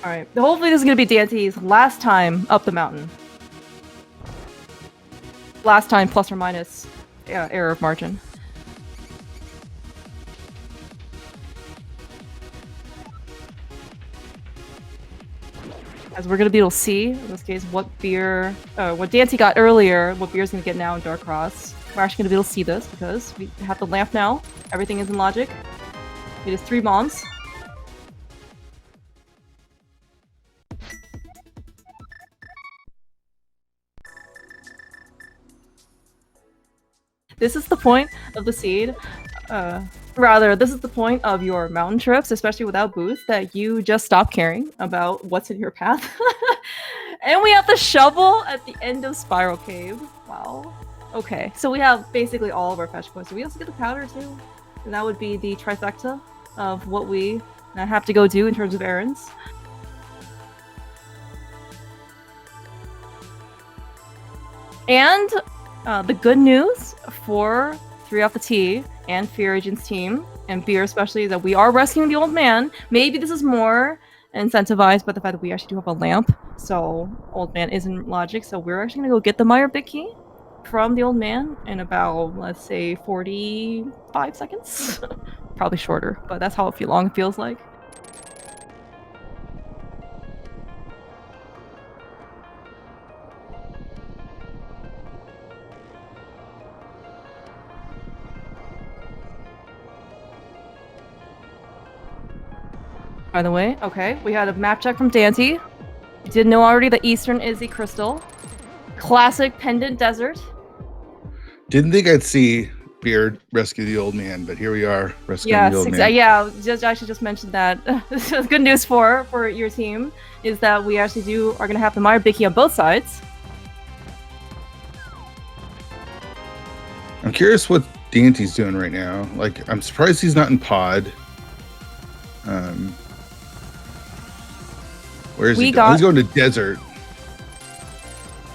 All right, hopefully this is gonna be Dante's last time up the mountain. Last time, plus or minus error of margin. As we're gonna be able to see, in this case, what Dante got earlier, what Beer's gonna get now in Dark Cross. We're actually gonna be able to see this because we have the lamp now. Everything is in logic. It is 3 bombs. This is the point of the seed. This is the point of your mountain trips, especially without boots, that you just stop caring about what's in your path. And we have the shovel at the end of Spiral Cave. Wow. Okay, so we have basically all of our fetch quests. We also get the powder too. And that would be the trifecta of what we have to go do in terms of errands. And the good news for 3 off the tee and Fear Agent's team, and Beer especially, is that we are rescuing the old man. Maybe this is more incentivized by the fact that we actually do have a lamp. So old man isn't logic. So we're actually gonna go get the Meyer Big Key from the old man in about, let's say, 45 seconds. Probably shorter, but that's how long it feels like. By the way, okay, we had a map check from Dante. Did know already that Eastern is the crystal. Classic pendant desert. Didn't think I'd see Beard rescue the old man, but here we are rescuing the old man. Yeah, just mentioned that. This is good news for your team, is that we actually are gonna have the Meyer Big Key on both sides. I'm curious what Dante's doing right now. Like, I'm surprised he's not in pod. Where is he? He's going to desert.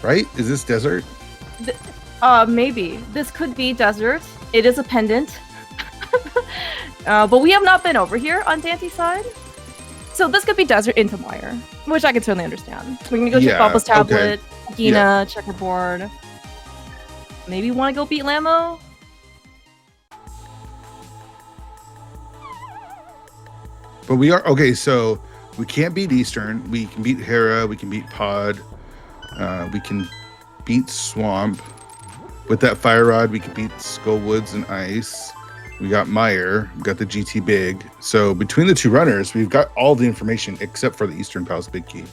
Right? Is this desert? Maybe. This could be desert. It is a pendant. But we have not been over here on Dante's side. So this could be desert into Meyer, which I can certainly understand. We can go check Bubba's tablet, Gina, checkerboard. Maybe want to go beat Lamo? But we are okay, so we can't beat Eastern. We can beat Hera, we can beat Pod, we can beat Swamp. With that fire rod, we can beat Skullwoods and Ice. We got Meyer, we got the GT Big. So between the 2 runners, we've got all the information except for the Eastern Palace Big Key.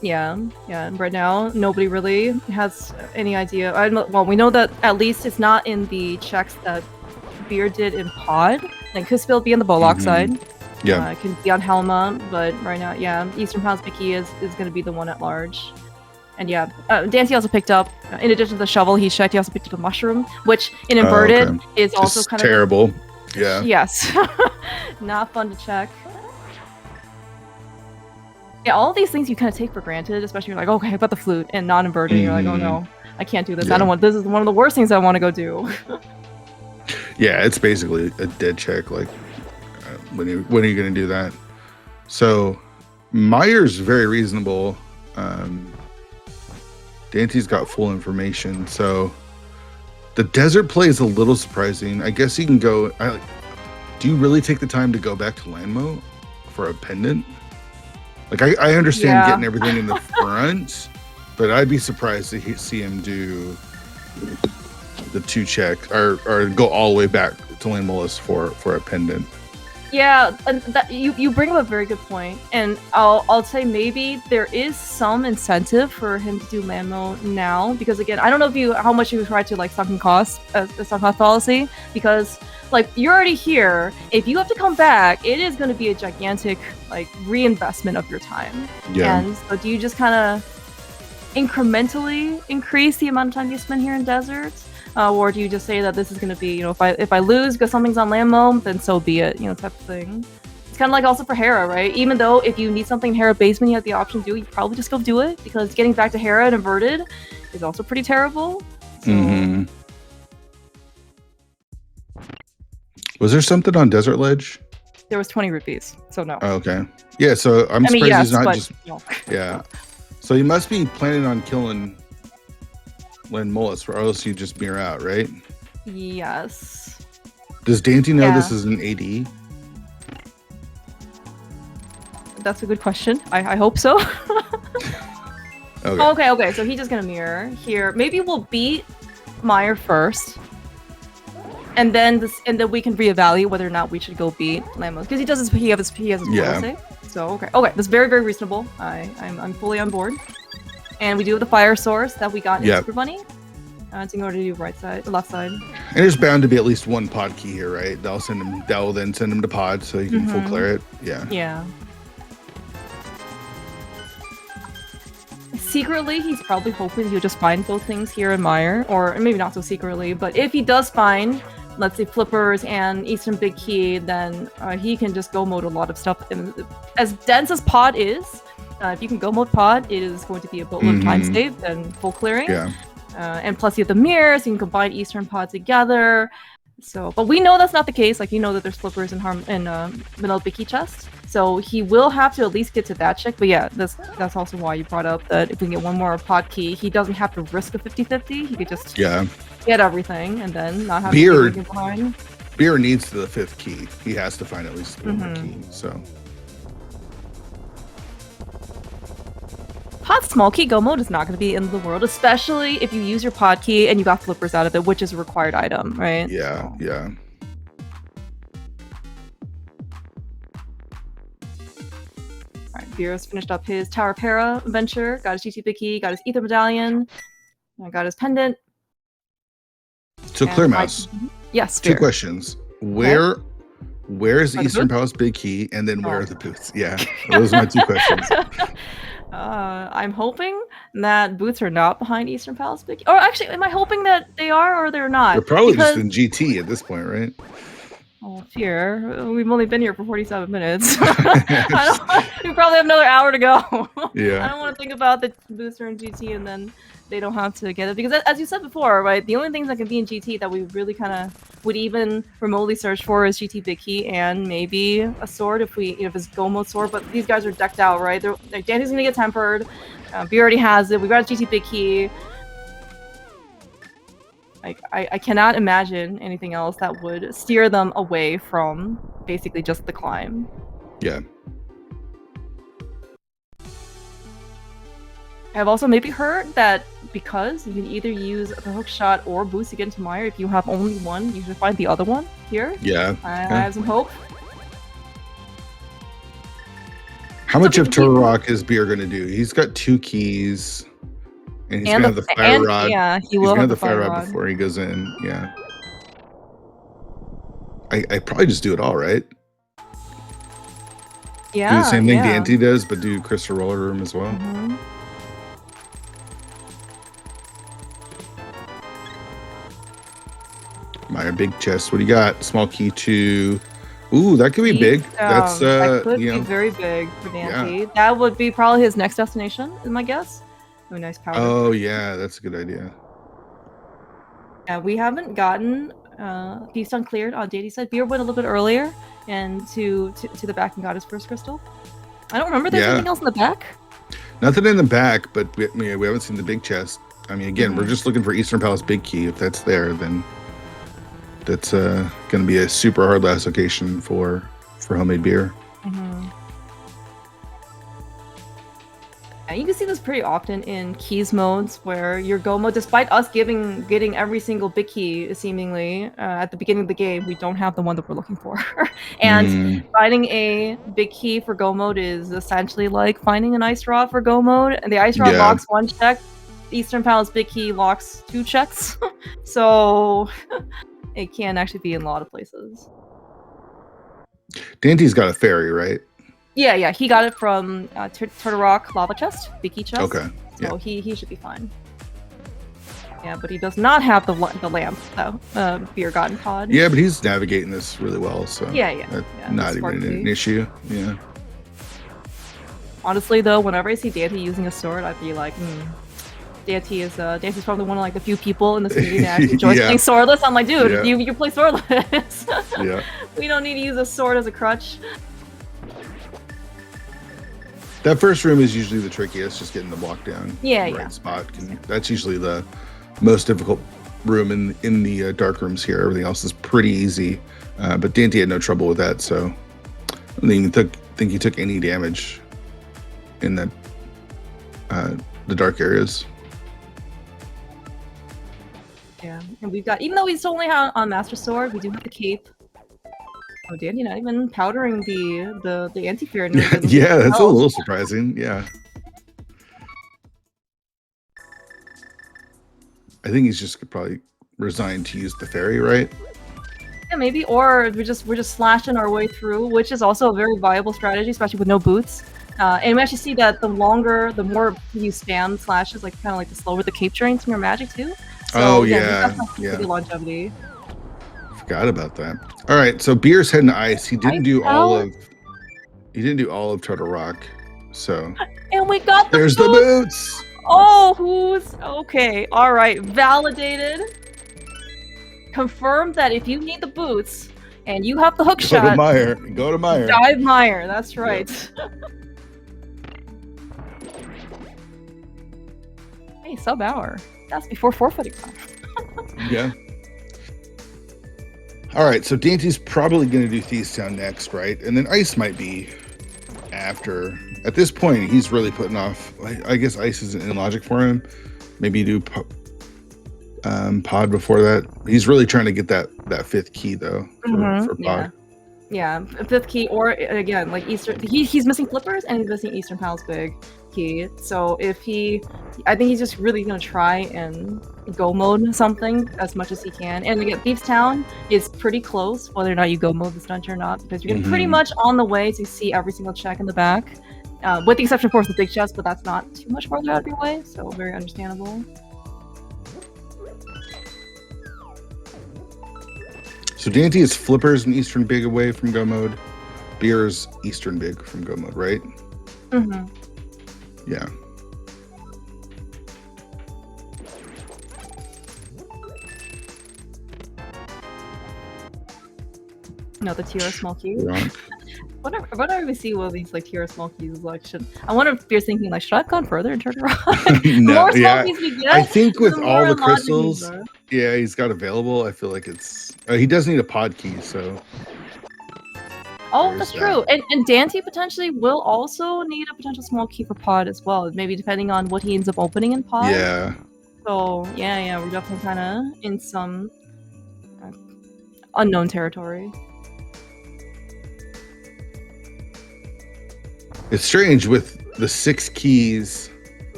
Yeah. And right now, nobody really has any idea. Well, we know that at least it's not in the checks that Beard did in Pod. Like, could still be on the Bollock side. Yeah. It can be on Helma, but right now, Eastern Palace Big Key is going to be the one at large. And yeah, Dancy also picked up, in addition to the shovel he checked, he also picked up a mushroom, which in Oh, inverted okay. is also Just kind of terrible. Yeah. Yes. Not fun to check. Yeah, all of these things you kind of take for granted, especially you're like, okay, I got the flute, and non-inverted, you're like, oh no, I can't do this. I don't want. This is one of the worst things I want to go do. Yeah, it's basically a dead check. Like, when are you going to do that? So, Meyer's very reasonable. Dante's got full information. So, the desert play is a little surprising. I guess you can go. Do you really take the time to go back to Landmo for a pendant? Like, I understand getting everything in the front, but I'd be surprised to see him do the 2 check or go all the way back to Land Mollis for a pendant. Yeah, and that, you bring up a very good point, and I'll say maybe there is some incentive for him to do Landmo now, because again, I don't know how much you tried to like sunken cost fallacy, because like you're already here. If you have to come back, it is going to be a gigantic like reinvestment of your time. Yeah. And so do you just kind of incrementally increase the amount of time you spend here in desert? Or do you just say that this is going to be, if I lose because something's on Landmo, then so be it, type of thing. It's kind of like also for Hera, right? Even though if you need something in Hera basement, you have the option to do it, you probably just go do it, because getting back to Hera and inverted is also pretty terrible. So... Was there something on Desert Ledge? There was 20 rupees, so no. Oh, okay. Yeah, so I'm surprised yes, he's not but just... No. Yeah. So he must be planning on killing Land Mollis, or else you just mirror out, right? Yes. Does Dante know this is an AD? That's a good question. I hope so. Okay, so he's just gonna mirror here. Maybe we'll beat Meyer first. And then we can reevaluate whether or not we should go beat Lamos, because he has his policy. So okay, that's very, very reasonable. I'm fully on board. And we do have the fire source that we got in Super Bunny. It's in order to do left side. And there's bound to be at least one pod key here, right? That will then send him to pod, so you can full clear it. Yeah. Yeah. Secretly, he's probably hoping he'll just find both things here in Meyer, or maybe not so secretly, but if he does find, let's say, Flippers and Eastern Big Key, then he can just go mode a lot of stuff. And as dense as pod is, if you can go mode pod, it is going to be a boatload of time saved and full clearing. Yeah. And plus you have the mirrors, you can combine Eastern pod together. So, but we know that's not the case. Like, that there's Flippers in Vanilla Big Key chest. So he will have to at least get to that check. But yeah, that's also why you brought up that if we can get one more pod key, he doesn't have to risk a 50-50. He could just get everything and then not have to get behind. Beer needs the 5th key. He has to find at least one more key. So Pod small key go mode is not going to be in the world, especially if you use your pod key and you got Flippers out of it, which is a required item, right? Yeah, yeah. Alright, Beerus finished up his Tower Para adventure, got his GT Big Key, got his Ether Medallion, got his pendant. So Clear Mouse. Yes, Beer. 2 questions. Where is the Eastern Palace Big Key, and then where are the booths? Yeah, those are my 2 questions. I'm hoping that boots are not behind Eastern Palace Big Key. Or actually, am I hoping that they are or they're not? They're probably just in GT at this point, right? Oh, fear. We've only been here for 47 minutes. We probably have another hour to go. Yeah. I don't want to think about the boots are in GT and then they don't have to get it. Because as you said before, right, the only things that can be in GT that we really kind of would even remotely search for is GT Big Key and maybe a sword if it's Go Mode sword. But these guys are decked out, right? Danny's going to get tempered. B already has it. We got a GT Big Key. I cannot imagine anything else that would steer them away from basically just the climb. Yeah. I've also maybe heard that because you can either use the hook shot or boost again to Meyer, if you have only one, you should find the other one here. Yeah. I have some hope. How much of Turtle Rock is Beer going to do? He's got 2 keys. And he's going to have the fire rod. Yeah, he will have the fire rod before he goes in. Yeah. I probably just do it all, right? Yeah. Do the same thing Dante does, but do Crystal Roller Room as well. My big chest. What do you got? Small key to. Ooh, that could be big. That's that could you be know, very big for Dante. yeah. That would be probably his next destination, is my guess. Oh, nice powder. Oh yeah, that's a good idea. Yeah, we haven't gotten Beast uncleared on Dante's side. Beer went a little bit earlier and to the back and got his first crystal. I don't remember there's anything else in the back. Nothing in the back, but we haven't seen the big chest. I mean, again, we're just looking for Eastern Palace big key. If that's there, then that's going to be a super hard last location for homemade beer. Yeah, you can see this pretty often in keys modes where your go mode, despite us getting every single big key seemingly at the beginning of the game, we don't have the one that we're looking for. And finding a big key for go mode is essentially like finding an ice rod for go mode. And the ice rod locks one check. The Eastern Palace big key locks 2 checks. So it can actually be in a lot of places. Dante's got a fairy, right? Yeah, he got it from Turtle Rock Lava Chest, Big Key Chest. Okay, so he should be fine. Yeah, but he does not have the lamp, though. Beer Gotten Pod. Yeah, but he's navigating this really well, so yeah, not even an issue. Yeah. Honestly, though, whenever I see Dante using a sword, I'd be like, Dante's probably one of like the few people in this community that actually enjoys playing swordless. I'm like, dude, you play swordless. Yeah. We don't need to use a sword as a crutch. That first room is usually the trickiest, just getting the block down. Right spot. That's usually the most difficult room in the dark rooms here. Everything else is pretty easy, but Dante had no trouble with that, so I don't even think he took any damage in that the dark areas. Yeah, and we've got, even though he's only on Master Sword, we do have the cape. Oh, Danny not even powdering the anti-fear. Yeah, that's a little surprising. Yeah. I think he's just probably resigned to use the fairy, right? Yeah, maybe, or we're just slashing our way through, which is also a very viable strategy, especially with no boots. And we actually see that the more you spam slashes, like kind of like the slower the cape drains from your magic too. So, yeah. Longevity. Forgot about that. All right, so Beer's heading to ice. He didn't do all of Turtle Rock, so. And we got the There's the boots. Oh, who's okay? All right, validated. Confirmed that if you need the boots and you have the hook shot, go to Meyer. Dive Meyer. That's right. Yep. Hey, sub hour. That's before forfeiting time. Yeah. All right, so Dante's probably going to do Thieves Town next, right? And then Ice might be after. At this point, he's really putting off. I guess Ice isn't in logic for him. Maybe do Pod before that. He's really trying to get that 5th key though for Pod. Yeah, 5th key, or again like Eastern. He's missing flippers and he's missing Eastern Palace big key. So I think he's just really gonna try and go mode something as much as he can. And again, Thieves Town is pretty close, whether or not you go mode this dungeon or not, because you're getting pretty much on the way to see every single check in the back, with the exception, of course, the big chest, but that's not too much farther out of your way, so very understandable. So Dante is flippers and Eastern big away from go mode. Beer's Eastern big from go mode, right? Yeah. No, the tier small keys. Whenever we see one of these like tier small keys, like I wonder if Beer's thinking like, should I have gone further and turned around? No, yeah. I think with the all the crystals, he's got available. I feel like it's he does need a pod key, so. Oh, that's true. And Dante potentially will also need a potential small key for pod as well, maybe depending on what he ends up opening in pod. Yeah. So yeah, we're definitely kind of in some unknown territory. It's strange with the 6 keys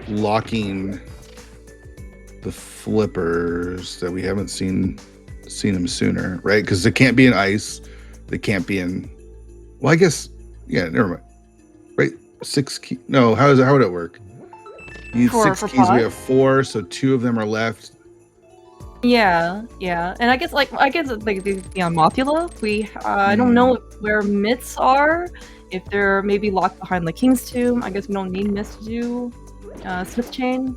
locking the flippers that we haven't seen them sooner, right? Because they can't be in ice, they can't be in. Well, I guess never mind. Right, 6 key. No, how would it work? You need 6 keys. We have 4, so 2 of them are left. Yeah, and I guess like the Mothula. I don't know where myths are. If they're maybe locked behind the King's Tomb, I guess we don't need myths to do Smith Chain.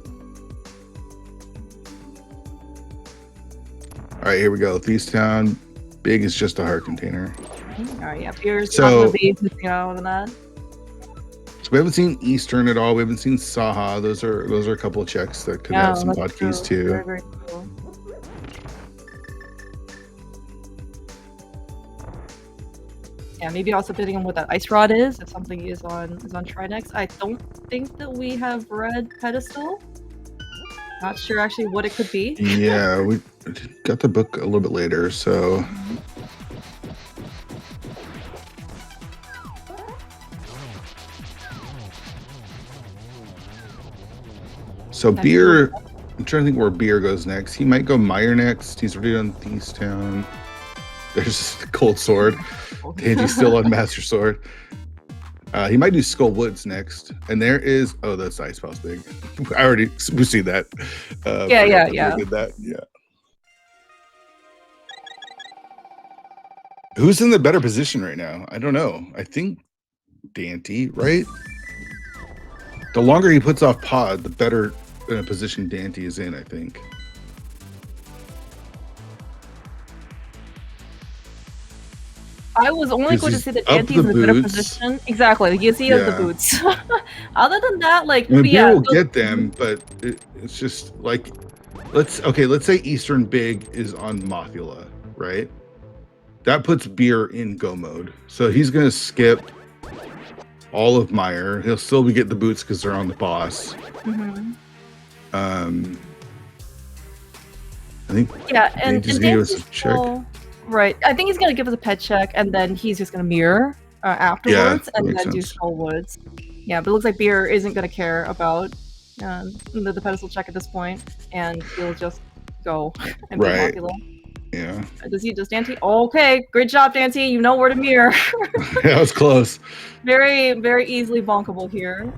All right, here we go. Thiestown, big is just a heart container. All right, yeah, Beer's not gonna be missing out on that. So we haven't seen Eastern at all. We haven't seen Saha. Those are a couple of checks that could have some pod keys too. Very, very cool. Yeah, maybe also depending on what that ice rod is. If something is on Trinex, I don't think that we have red pedestal. Not sure actually what it could be. Yeah, we got the book a little bit later, so. So Beer, I'm trying to think where Beer goes next. He might go Meyer next. He's already on Thiestown. There's the Cold Sword. Dante's still on Master Sword. He might do Skull Woods next. And there is, oh, that's Ice Palace big. We see that. Yeah. Did that, yeah. Who's in the better position right now? I don't know. I think Dante, right? The longer he puts off pod, the better in a position Dante is in, I think. I was only going to say that Dante's in a better position. Exactly, you see the boots. Other than that, like, Beer will get them, but it's just like, let's say Eastern Big is on Mothula, right? That puts Beer in go mode, so he's gonna skip all of Meyer. He'll still be getting the boots because they're on the boss. I think. Yeah, and just give us a check. Right, I think he's gonna give us a pet check, and then he's just gonna mirror afterwards, and then do Skull Woods. Yeah, but it looks like Beer isn't gonna care about the pedestal check at this point, and he'll just go and be popular. Yeah. Does he just Dante? Okay, great job, Dante. You know where to mirror. That was close. Very, very easily bonkable here.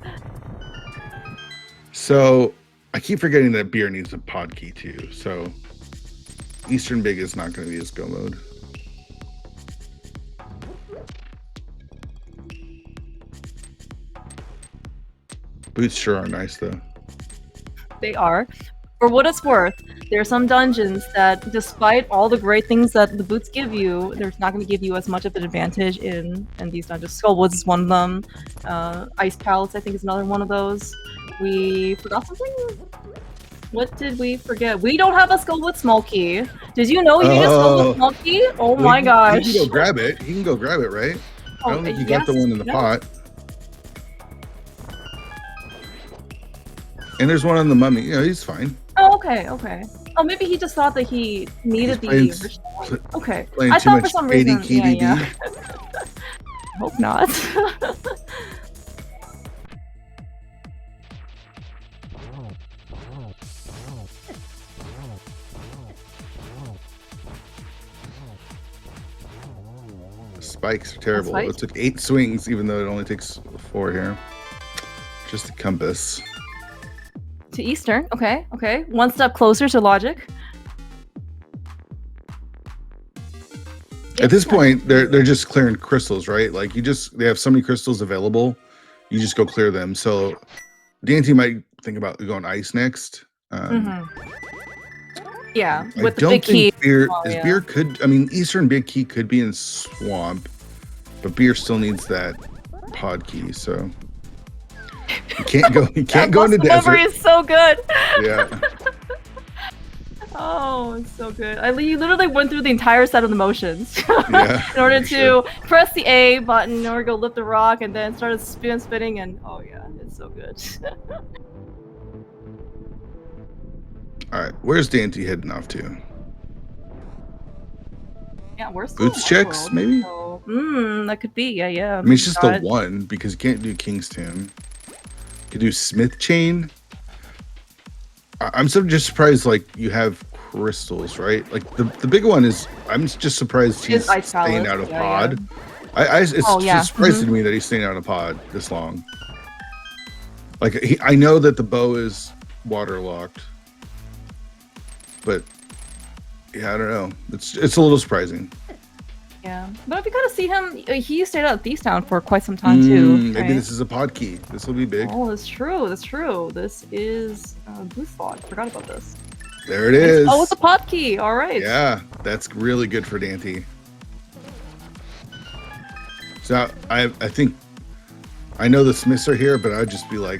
So I keep forgetting that Beer needs a pod key too. So Eastern Big is not going to be his go mode. Boots sure are nice though. They are. For what it's worth, there are some dungeons that, despite all the great things that the boots give you, there's not going to give you as much of an advantage in these dungeons. Skull Woods is one of them. Ice Palace, I think, is another one of those. We forgot something? What did we forget? We don't have a Skull Woods small key. Did you know you need a Skull Woods small key? Oh my gosh. He can go grab it. He can go grab it, right? I don't think you got the one in the pot. And there's one on the mummy. Yeah, he's fine. Oh, okay. Oh, maybe he just thought that he needed the original one. Okay. I thought for some reason. Yeah. Hope not. Spikes are terrible. It took 8 swings, even though it only takes 4 here. Just the compass. To Eastern, okay. One step closer to logic. At this point, they're just clearing crystals, right? Like they have so many crystals available, you just go clear them. So Dante might think about going ice next. Yeah, with the big key. Beer could. I mean, Eastern Big Key could be in Swamp, but Beer still needs that pod key. So. You can't go. You can't go in the desert. Memory is so good. Yeah. Oh, it's so good. You literally went through the entire set of the motions in order to press the A button in order to go lift the rock, and then started spinning, and oh yeah, it's so good. All right, where's Dante heading off to? Yeah, where's Boots checks maybe? So, that could be. Yeah. I mean, it's just the one because you can't do King's Tomb. You could do Smith Chain. I'm just surprised, like, you have crystals, right? Like, the big one is, I'm just surprised he's staying out of pod. It's just surprising to me that he's staying out of pod this long. Like, I know that the bow is waterlocked, but Yeah, I don't know. It's a little surprising. Yeah, but we gotta see him. He stayed at Thief's Town for quite some time too. Maybe right? this is a pod key. This will be big. Oh, that's true. That's true. This is boost log. Forgot about this. There it is. Oh, it's a pod key. All right. Yeah, that's really good for Dante. So I think I know the Smiths are here, but I'd just be like,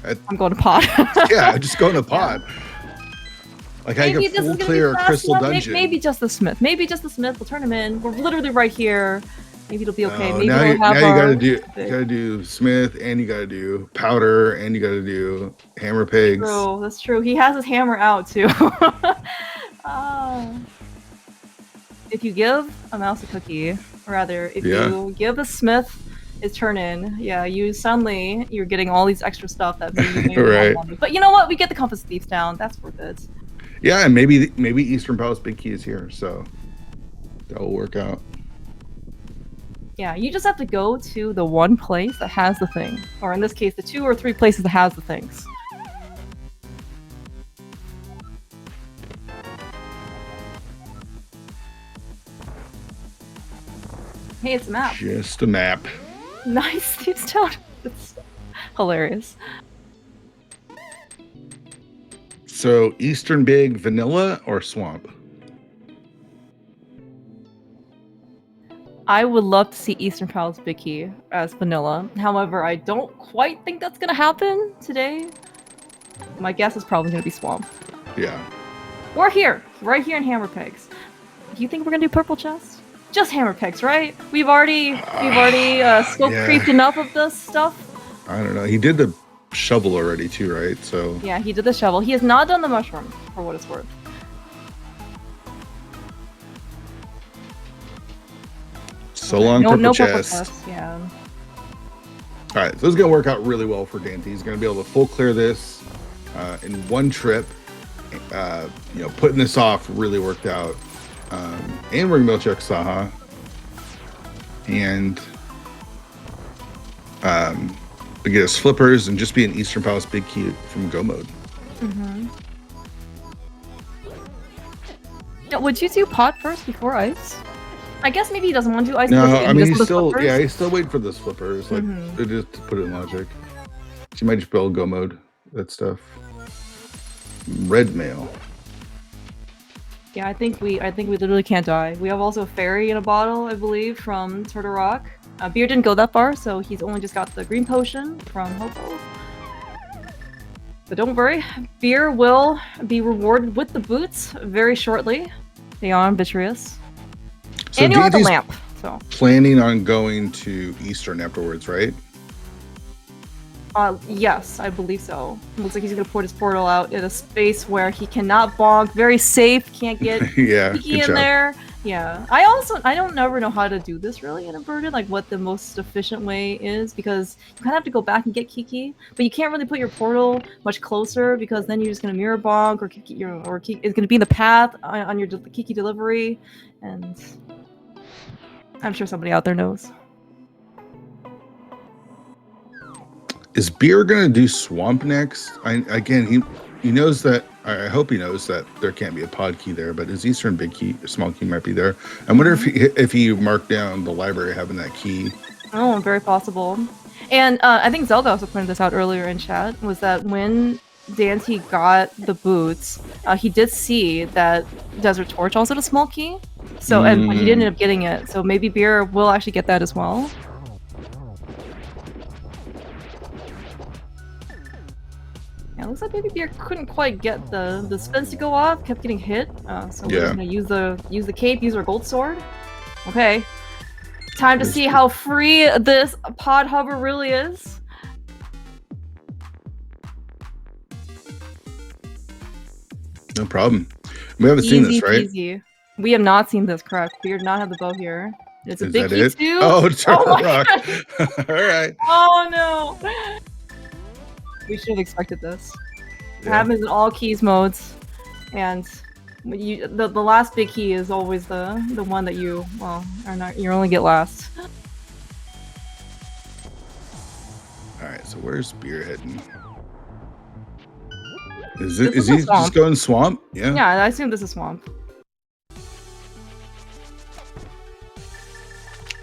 I'm going to pod. yeah, just go in a pod. Yeah. Like maybe I can full clear a crystal dungeon. Maybe just the Smith. Maybe just the Smith. We'll turn him in. We're literally right here. Maybe it'll be okay. Maybe now, we'll have you gotta do Smith, and you gotta do powder, and you gotta do hammer pigs. True, that's true. He has his hammer out too. If you give a mouse a cookie, or rather, if you give a Smith his turn in, you suddenly you're getting all these extra stuff that maybe right. Not. But you know what? We get the Compass Thief down. That's worth it. Yeah, and maybe Eastern Palace Big Key is here, so that'll work out. Yeah, you just have to go to the one place that has the thing, or in this case, the 2 or 3 places that has the things. Hey, it's a map. Just a map. Nice, Thief's Town. It's hilarious. So, Eastern Big, vanilla or swamp? I would love to see Eastern Palace Big Key as vanilla. However, I don't quite think that's going to happen today. My guess is probably going to be swamp. Yeah. We're here, right here in Hammer Pegs. Do you think we're going to do purple chest? Just Hammer Pegs, right? We've already scope creeped enough of this stuff. I don't know. He did the shovel already too, right? So yeah, he did the shovel. He has not done the mushroom, for what it's worth. So long, purple chest. Chest. Yeah. All right, so this is gonna work out really well for Dante. He's gonna be able to full clear this in one trip. Putting this off really worked out. And we're gonna check Saha. And we get his flippers and just be an Eastern Palace Big Key from Go mode. Would you do pot first before ice? I guess maybe he doesn't want to do ice. No, I mean he's still waiting for those flippers. Like it is to put it in logic. She might just build Go mode. That stuff. Red mail. Yeah, I think we literally can't die. We have also a fairy in a bottle, I believe, from Turtle Rock. Beer didn't go that far, so he's only just got the green potion from Hopo. But don't worry, Beer will be rewarded with the boots very shortly. They are ambitious. So and you'll have the lamp. So planning on going to Eastern afterwards, right? Yes, I believe so. Looks like he's gonna put his portal out in a space where he cannot bonk. Very safe. Can't get sneaky in there. Yeah. I don't never know how to do this really in inverted, like what the most efficient way is, because you kind of have to go back and get Kiki, but you can't really put your portal much closer because then you're just gonna mirror bonk or Kiki is gonna be in the path on your Kiki delivery, and I'm sure somebody out there knows. Is Beer gonna do Swamp next? He knows that. I hope he knows that there can't be a pod key there, but his Eastern Big Key, small key might be there. I wonder if he marked down the library having that key. Oh, very possible. And I think Zelda also pointed this out earlier in chat, was that when Dante got the boots, he did see that Desert Torch also had a small key. So but he didn't end up getting it. So maybe Beer will actually get that as well. Yeah, looks like maybe Beer couldn't quite get the spins to go off, kept getting hit. So we're just gonna use the cape, use our gold sword. Okay. Time to see how free this pod hover really is. No problem. We haven't seen this, right? Easy. We have not seen this, correct? We do not have the bow here. It's a big key too. Oh, Turtle Rock. All right. Oh no. We should have expected this. It happens in all keys modes, and the last big key is always the one that you are not. You only get last. All right. So where's Beer heading? Is he just going swamp? Yeah. Yeah, I assume this is swamp.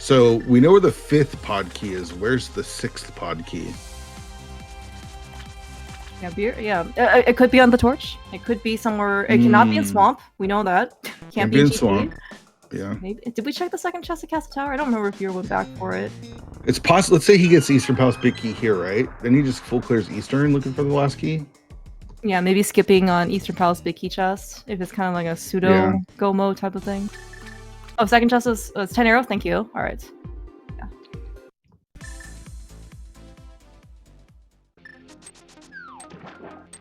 So we know where the 5th pod key is. Where's the 6th pod key? Yeah, beer. Yeah, it could be on the torch. It could be somewhere. It cannot be in swamp. We know that. Can't be in swamp. Yeah. Maybe. Did we check the second chest at Castle Tower? I don't remember if Beer went back for it. It's possible. Let's say he gets Eastern Palace big key here, right? Then he just full clears Eastern looking for the last key. Yeah, maybe skipping on Eastern Palace big key chest if it's kind of like a pseudo go mode type of thing. Oh, second chest is 10 arrows. Thank you. All right. Yeah.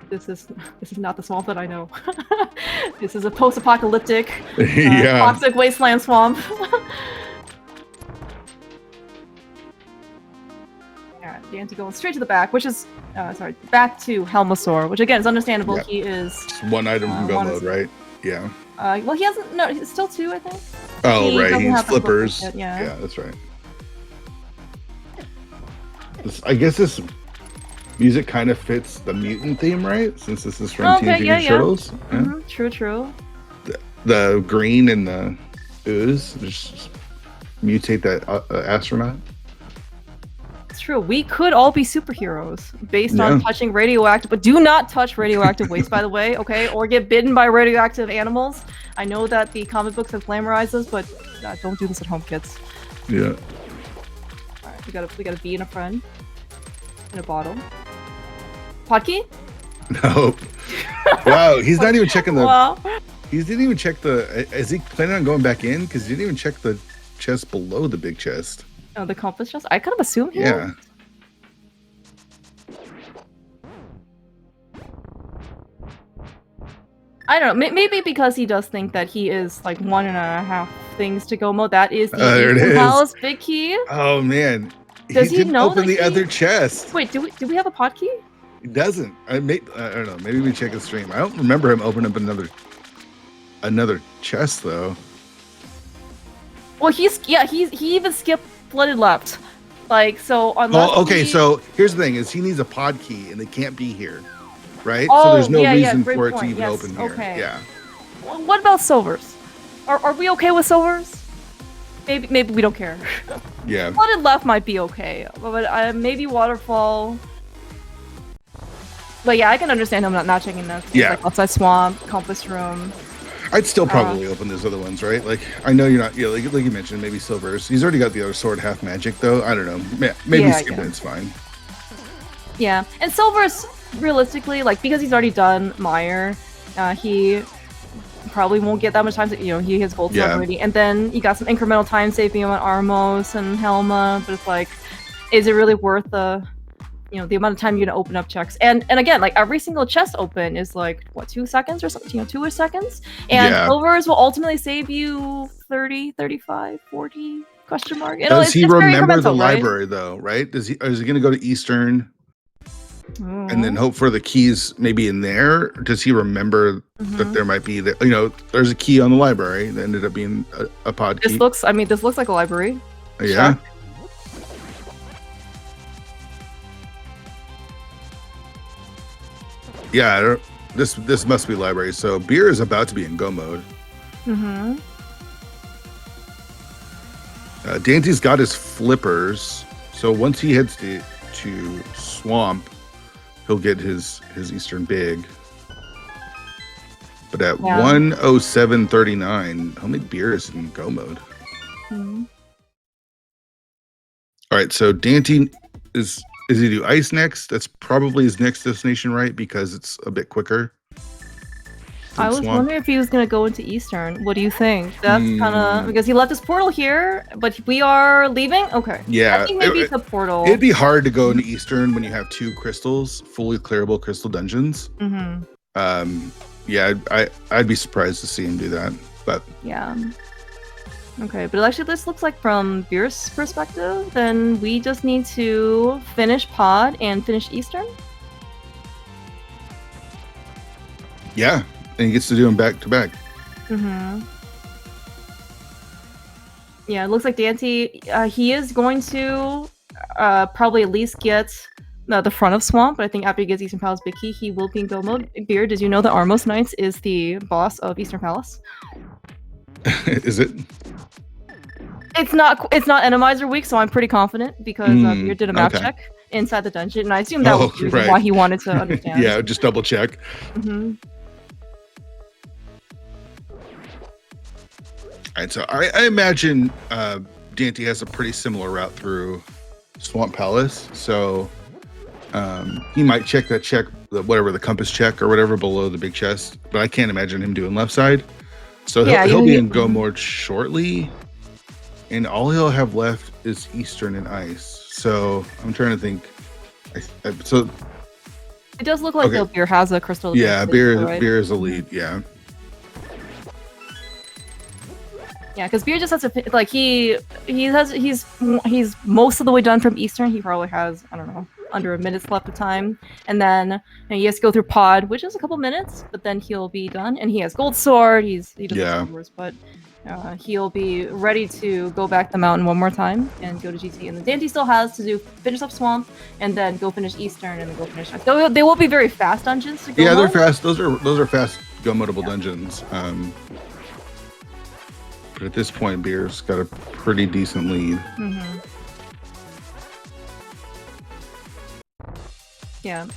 This is not the swamp that I know. This is a post-apocalyptic, toxic wasteland swamp. Yeah, Dante going straight to the back, which is back to Helmasaur, which again is understandable. Yep. He is it's one item from go mode, right? Yeah. Well, he hasn't. No, he's still 2, I think. Oh, right. He's flippers. Yeah, that's right. I guess this music kind of fits the mutant theme, right? Since this is from Teenage Mutant Turtles. Yeah. Mm-hmm. True. The green and the ooze just mutate that astronaut. It's true. We could all be superheroes based on touching radioactive, but do not touch radioactive waste, by the way, okay? Or get bitten by radioactive animals. I know that the comic books have glamorized this, but don't do this at home, kids. Yeah. All right, we got a bee and a friend in a bottle. Podkey? No. Wow, he's not even checking the. Wow. He didn't even check the. Is he planning on going back in? Because he didn't even check the chest below the big chest. Oh, the compass chest? I could have assumed. Yeah. I don't know. Maybe because he does think that he is like 1.5 things to go mode. That is the Palace big key. Oh man. Does he know open the other chest? Wait, do we have a pod key? He doesn't. I don't know. Maybe we check his stream. I don't remember him opening up another chest though. Well, he even skipped Flooded Left. Like, so unless so here's the thing is he needs a pod key and they can't be here. Right? Oh, so there's no reason for it point. to even open here. Okay. Yeah. What about silvers? Are we okay with silvers? Maybe we don't care. Yeah. Flooded Left might be okay, but maybe Waterfall. But yeah, I can understand him not checking that. Yeah. Like outside swamp, compass room. I'd still probably open those other ones, right? Like I know you're not. Yeah, like you mentioned, maybe silvers. He's already got the other sword, half magic though. I don't know. Maybe skip it. It's fine. Yeah, and silvers. Realistically, like because he's already done Meyer, he probably won't get that much time. He has gold already, and then you got some incremental time saving on Armos and Helma. But it's like, is it really worth the amount of time you're gonna open up checks? And again, like every single chest open is like what 2 seconds or something, 2 seconds, and silvers will ultimately save you 30, 35, 40 question mark. Does he remember the library though? Right? Is he gonna go to Eastern? And then hope for the keys maybe in there? Does he remember that there might be there's a key on the library that ended up being a pod key? This looks like a library. Yeah. Check. Yeah, this must be library. So Beer is about to be in go mode. Dante's got his flippers. So once he heads to Swamp, he'll get his Eastern big. But at 1:07:39, how many beers in go mode? All right, so Dante is he do ice next? That's probably his next destination, right? Because it's a bit quicker. I was wondering if he was gonna go into Eastern. What do you think? That's kind of because he left his portal here, but we are leaving. Okay. Yeah. I think maybe it's a portal. It'd be hard to go into Eastern when you have 2 crystals, fully clearable crystal dungeons. Yeah, I'd be surprised to see him do that, but yeah. Okay, but actually, this looks like from Beer's perspective, then we just need to finish Pod and finish Eastern. Yeah. And he gets to do them back to back. Yeah, it looks like Dante, he is going to probably at least get the front of Swamp, but I think after he gets Eastern Palace Big Key, he will be in go mode. Beer, did you know that Armos Knights is the boss of Eastern Palace? Is it? It's not Randomizer week, so I'm pretty confident because Beer did a map check inside the dungeon, and I assume that was the reason why he wanted to understand. Yeah, just double check. Mm-hmm. All right, so I imagine Dante has a pretty similar route through Swamp Palace, so he might check whatever the compass check or whatever below the big chest, but I can't imagine him doing left side. So he'll be in Go mode shortly, and all he'll have left is Eastern and Ice. So I'm trying to think. So it does look like Beer has a crystal. Yeah, Beer is a lead. Yeah. Yeah, because Beer just has to like he's most of the way done from Eastern. He probably has, I don't know, under a minute's left of time, and then he has to go through Pod, which is a couple minutes, but then he'll be done. And he has Gold Sword. He doesn't have Swords, but he'll be ready to go back the mountain one more time and go to GT. And then Dante still has to finish up Swamp, and then go finish Eastern, and then go finish. So they will be very fast dungeons to go. Yeah, they're fast. Those are fast go modable dungeons. But at this point, Beer's got a pretty decent lead. Mm-hmm. And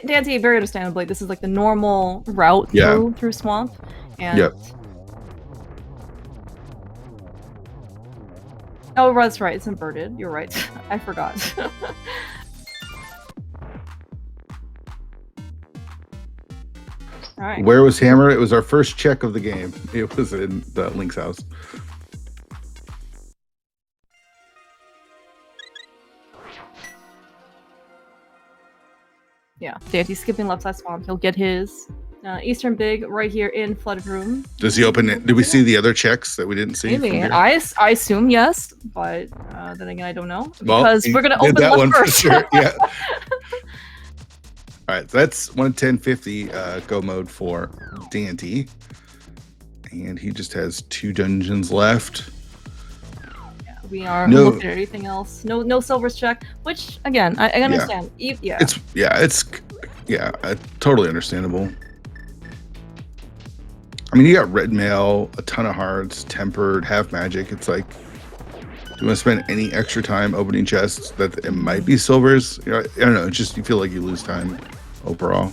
Dante, very understandably, this is like the normal route through Swamp. And oh, that's right, it's inverted. You're right. I forgot. All right. Where was Hammer? It was our first check of the game. It was in the Link's house. Yeah, Dante's skipping left side Swamp. He'll get his Eastern Big right here in Flooded Room. Does he open it? Did we see the other checks that we didn't see? Maybe. I assume yes, but then again, I don't know. Because we're going to open that one first. For sure. Yeah. All right, so that's 110.50 go mode for Dante. And he just has 2 dungeons left. Yeah, we are looking at anything else. No silvers check, which again, I understand. Yeah. It's totally understandable. I mean, you got red mail, a ton of hearts, tempered, half magic. It's like, do you want to spend any extra time opening chests that it might be silvers? You know, I don't know. It's just you feel like you lose time overall.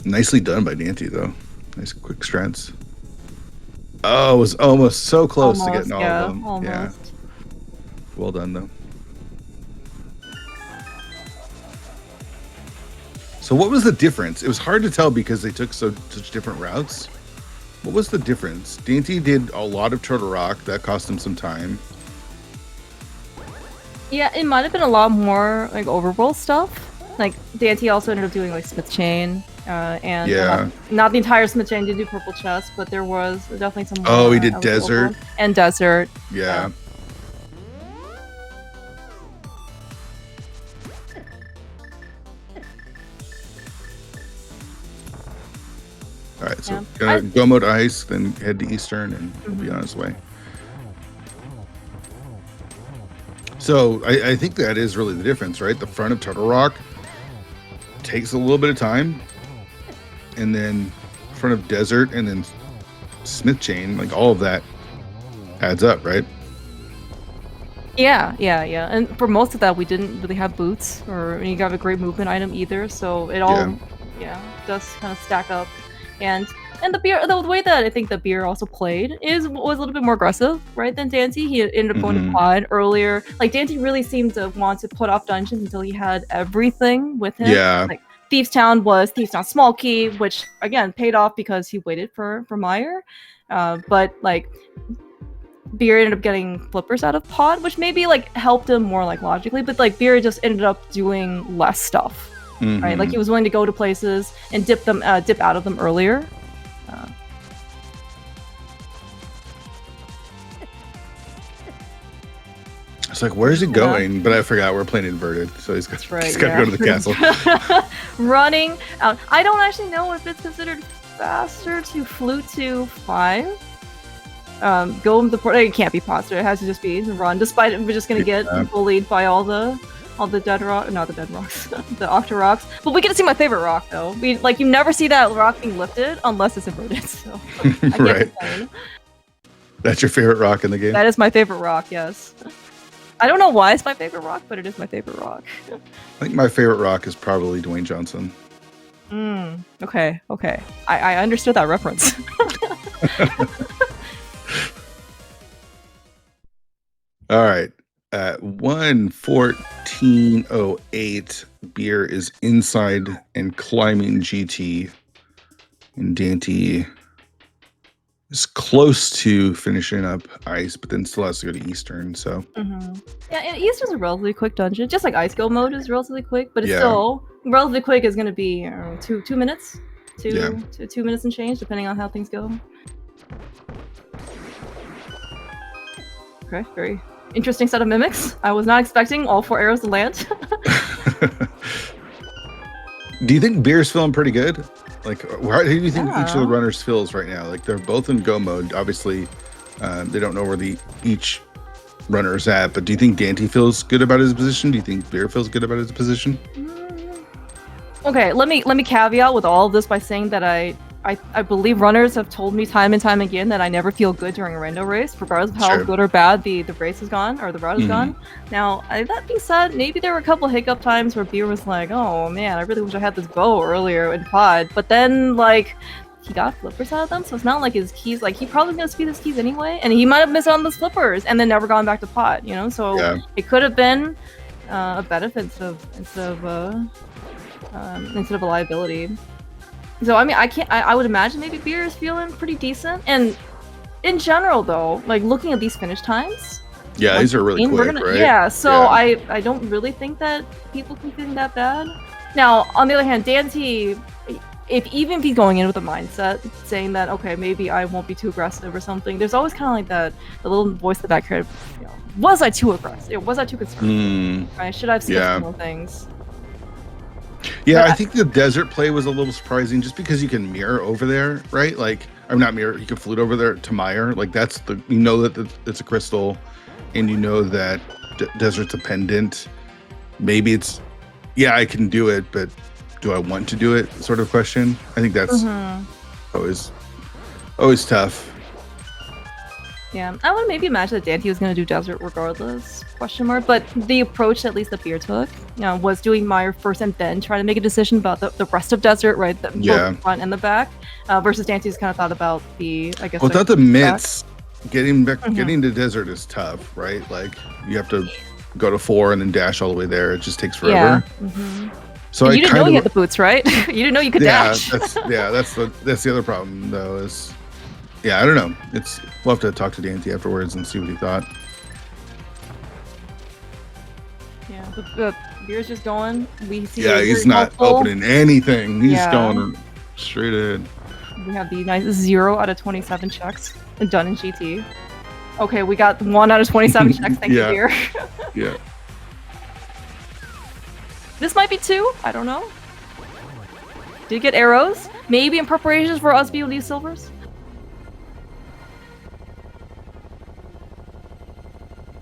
Nicely done by Dante, though. Nice quick strats. Oh, it was almost so close to getting all of them. Almost. Yeah. Well done, though. So what was the difference? It was hard to tell because they took such different routes. What was the difference? Dante did a lot of Turtle Rock. That cost him some time. Yeah, it might have been a lot more like Overworld stuff. Like Dante also ended up doing like Smith Chain, and not the entire Smith Chain. Did do Purple Chest, but there was definitely some. Oh, he did Desert and Desert. Yeah. All right, so gonna go mode Ice, then head to Eastern, and he'll be on his way. So I think that is really the difference, right? The front of Turtle Rock takes a little bit of time, and then front of Desert, and then Smith Chain, like all of that adds up, right? Yeah. And for most of that, we didn't really have boots, or you got a great movement item either. So it all, does kind of stack up. And the way that I think the Beer also played was a little bit more aggressive, right, than Dante. He ended up going to Pod earlier. Like Dante really seemed to want to put off dungeons until he had everything with him. Yeah. Like Thieves Town small key, which again paid off because he waited for Meyer. But like Beer ended up getting flippers out of Pod, which maybe like helped him more like logically, but like Beer just ended up doing less stuff. Right, like he was willing to go to places and dip out of them earlier. It's like, where's he going? But I forgot we're playing inverted, so he's got to go to the castle. Running out. I don't actually know if it's considered faster to flute to 5. Go the port. It can't be faster. It has to just be run. Despite it, we're just gonna get bullied by all the all the dead rock, not the dead rocks, the octa rocks. But we get to see my favorite rock though. You never see that rock being lifted unless it's inverted. So I can't complain. That's your favorite rock in the game? That is my favorite rock. Yes. I don't know why it's my favorite rock, but it is my favorite rock. I think my favorite rock is probably Dwayne Johnson. Okay. I understood that reference. All right. At 1:14:08, Beer is inside and climbing GT, and Dante is close to finishing up Ice, but then still has to go to Eastern. So yeah, and Eastern's a relatively quick dungeon, just like Ice Go mode is relatively quick, but it's still relatively quick. Is going to be 2 minutes, 2 minutes and change, depending on how things go. Okay, very interesting set of mimics. I was not expecting all 4 arrows to land. Do you think Beer's feeling pretty good? Like, how do you think each of the runners feels right now? Like, they're both in go mode. Obviously, they don't know where each runner's at, but do you think Dante feels good about his position? Do you think Beer feels good about his position? Okay, let me caveat with all of this by saying that I believe runners have told me time and time again that I never feel good during a rando race, regardless of how good or bad the race has gone or the route has gone. Now, that being said, maybe there were a couple hiccup times where Beer was like, "Oh man, I really wish I had this bow earlier in pod," but then like he got flippers out of them, so it's not like his keys. Like he probably gonna speed his keys anyway, and he might have missed on the flippers and then never gone back to pod. You know, so it could have been a benefit instead of a liability. So I mean, I would imagine maybe Beer is feeling pretty decent, and in general though, like looking at these finish times, these are really quick, right? Yeah, so I don't really think that people can feel that bad. Now, on the other hand, Dante, even if he's going in with a mindset saying that okay, maybe I won't be too aggressive or something, there's always kind of like the little voice in the back here. You know, was I too aggressive? Was I too concerned? Right? Should I have skipped more things? Yeah, I think the desert play was a little surprising just because you can mirror over there, right? Like, I'm not mirror, you can flute over there to Mire. Like, that's you know that it's a crystal, and you know that desert's a pendant. Maybe it's, I can do it, but do I want to do it? Sort of question. I think that's always tough. Yeah, I would maybe imagine that Dante was going to do desert regardless, question mark. But the approach at least that Beer took, was doing Mire first and then try to make a decision about the rest of desert, right? Both the front and the back, versus Dante's kind of thought about the, I guess. Without the mitts, getting to desert is tough, right? Like you have to go to 4 and then dash all the way there. It just takes forever. So you didn't know you had the boots, right? You didn't know you could dash. That's the other problem though is. Yeah, I don't know. We'll have to talk to Dante afterwards and see what he thought. Yeah, the Beer's just going. We see. Yeah, he's not opening anything. He's going straight in. We have the nice 0 out of 27 checks done in GT. Okay, we got 1 out of 27 checks. Thank you, Beer. Yeah. This might be 2. I don't know. Did get arrows? Maybe in preparations for us being able to use silvers.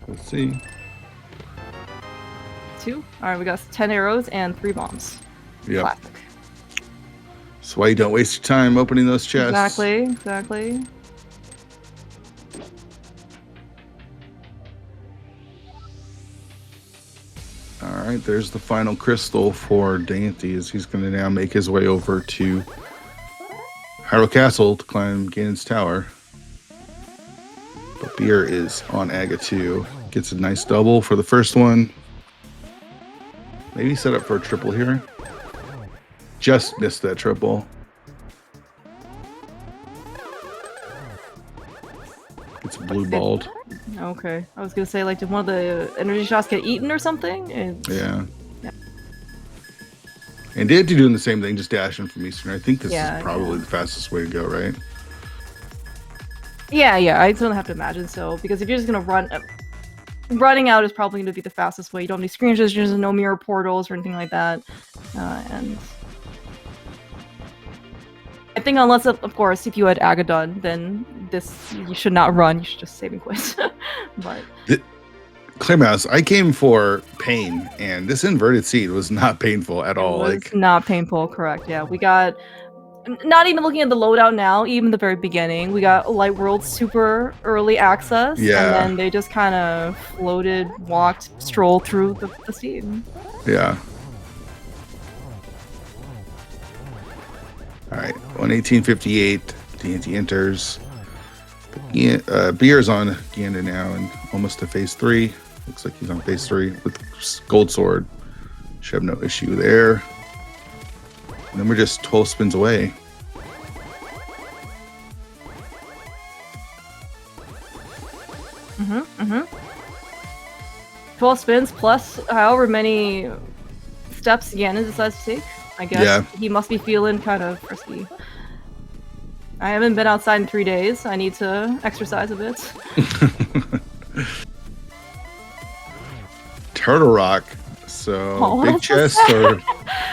Let's see. 2. All right, we got 10 arrows and 3 bombs. Yeah. Classic. That's why you don't waste your time opening those chests. Exactly. All right, there's the final crystal for Dante as he's going to now make his way over to Hyrule Castle to climb Ganon's Tower. But Beer is on Aga 2. Gets a nice double for the first one. Maybe set up for a triple here. Just missed that triple. It's blue balled. Okay. I was going to say, like, did one of the energy shots get eaten or something? Yeah. And Dante doing the same thing, just dashing from Eastern. I think this is probably the fastest way to go, right? Yeah, I certainly have to imagine so, because if you're just gonna running out is probably gonna be the fastest way. You don't need screen gestures and no mirror portals or anything like that. And I think unless, of course, if you had Agadon, then you should not run. You should just save and quit. But Claymouse, I came for pain, and this inverted seed was not painful at all. It was not painful, correct? Yeah, we got. Not even looking at the loadout now, even the very beginning, we got Light World super early access, and then they just kind of floated, walked, strolled through the scene. Yeah. All right, 118.58. DNT enters. Beer's on Ganon now and almost to phase 3. Looks like he's on phase 3 with Gold Sword. Should have no issue there. And then we're just 12 spins away. Mm-hmm. 12 spins plus however many steps Ganon decides to take. I guess he must be feeling kind of frisky. I haven't been outside in 3 days. I need to exercise a bit. Turtle Rock. So big chest or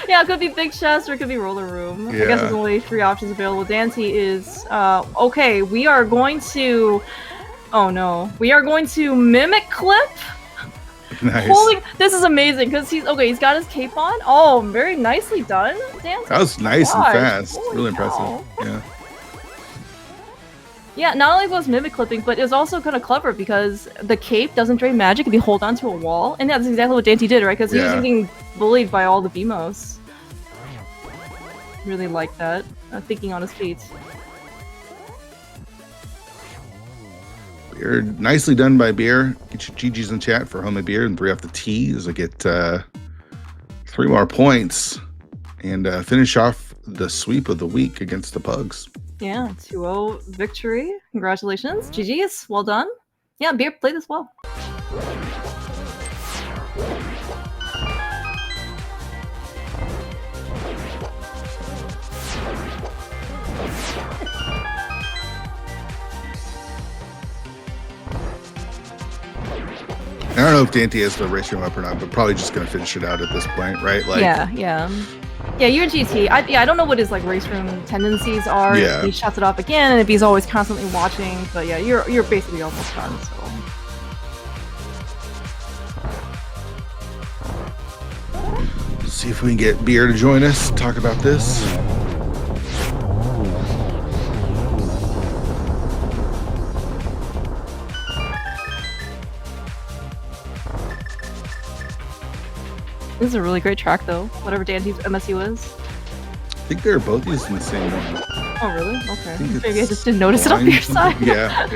yeah, it could be big chest or it could be roller room. Yeah. I guess there's only 3 options available. Dante is okay. We are going to. Oh no, we are going to mimic clip. Nice. This is amazing because he's okay. He's got his cape on. Oh, very nicely done, Dante. That was nice and fast. Holy really cow. impressive. Yeah. Yeah, not only was mimic clipping, but it was also kind of clever because the cape doesn't drain magic if you hold onto a wall, and that's exactly what Dante did, right? Because he was getting bullied by all the BMOs. Really like that. Thinking on his feet. Beer, nicely done by Beer. Get your GGs in chat for Homemade Beer and 3 off the tee as I get 3 more points and finish off the sweep of the week against the Pugs. Yeah, 2-0 victory. Congratulations. GG's. Well done. Yeah, Beer played this well. I don't know if Dante has the ratio up or not, but probably just going to finish it out at this point, right? Like, yeah. Yeah, you're GT. I don't know what his like race room tendencies are. Yeah. If he shuts it off again, and if he's always constantly watching. But yeah, you're basically almost done. So. Let's see if we can get Beer to join us. Talk about this. This is a really great track, though. Whatever Dante's MSU is. I think they're both using the same one. Oh, really? Okay. Maybe I just didn't notice it on your side. Yeah.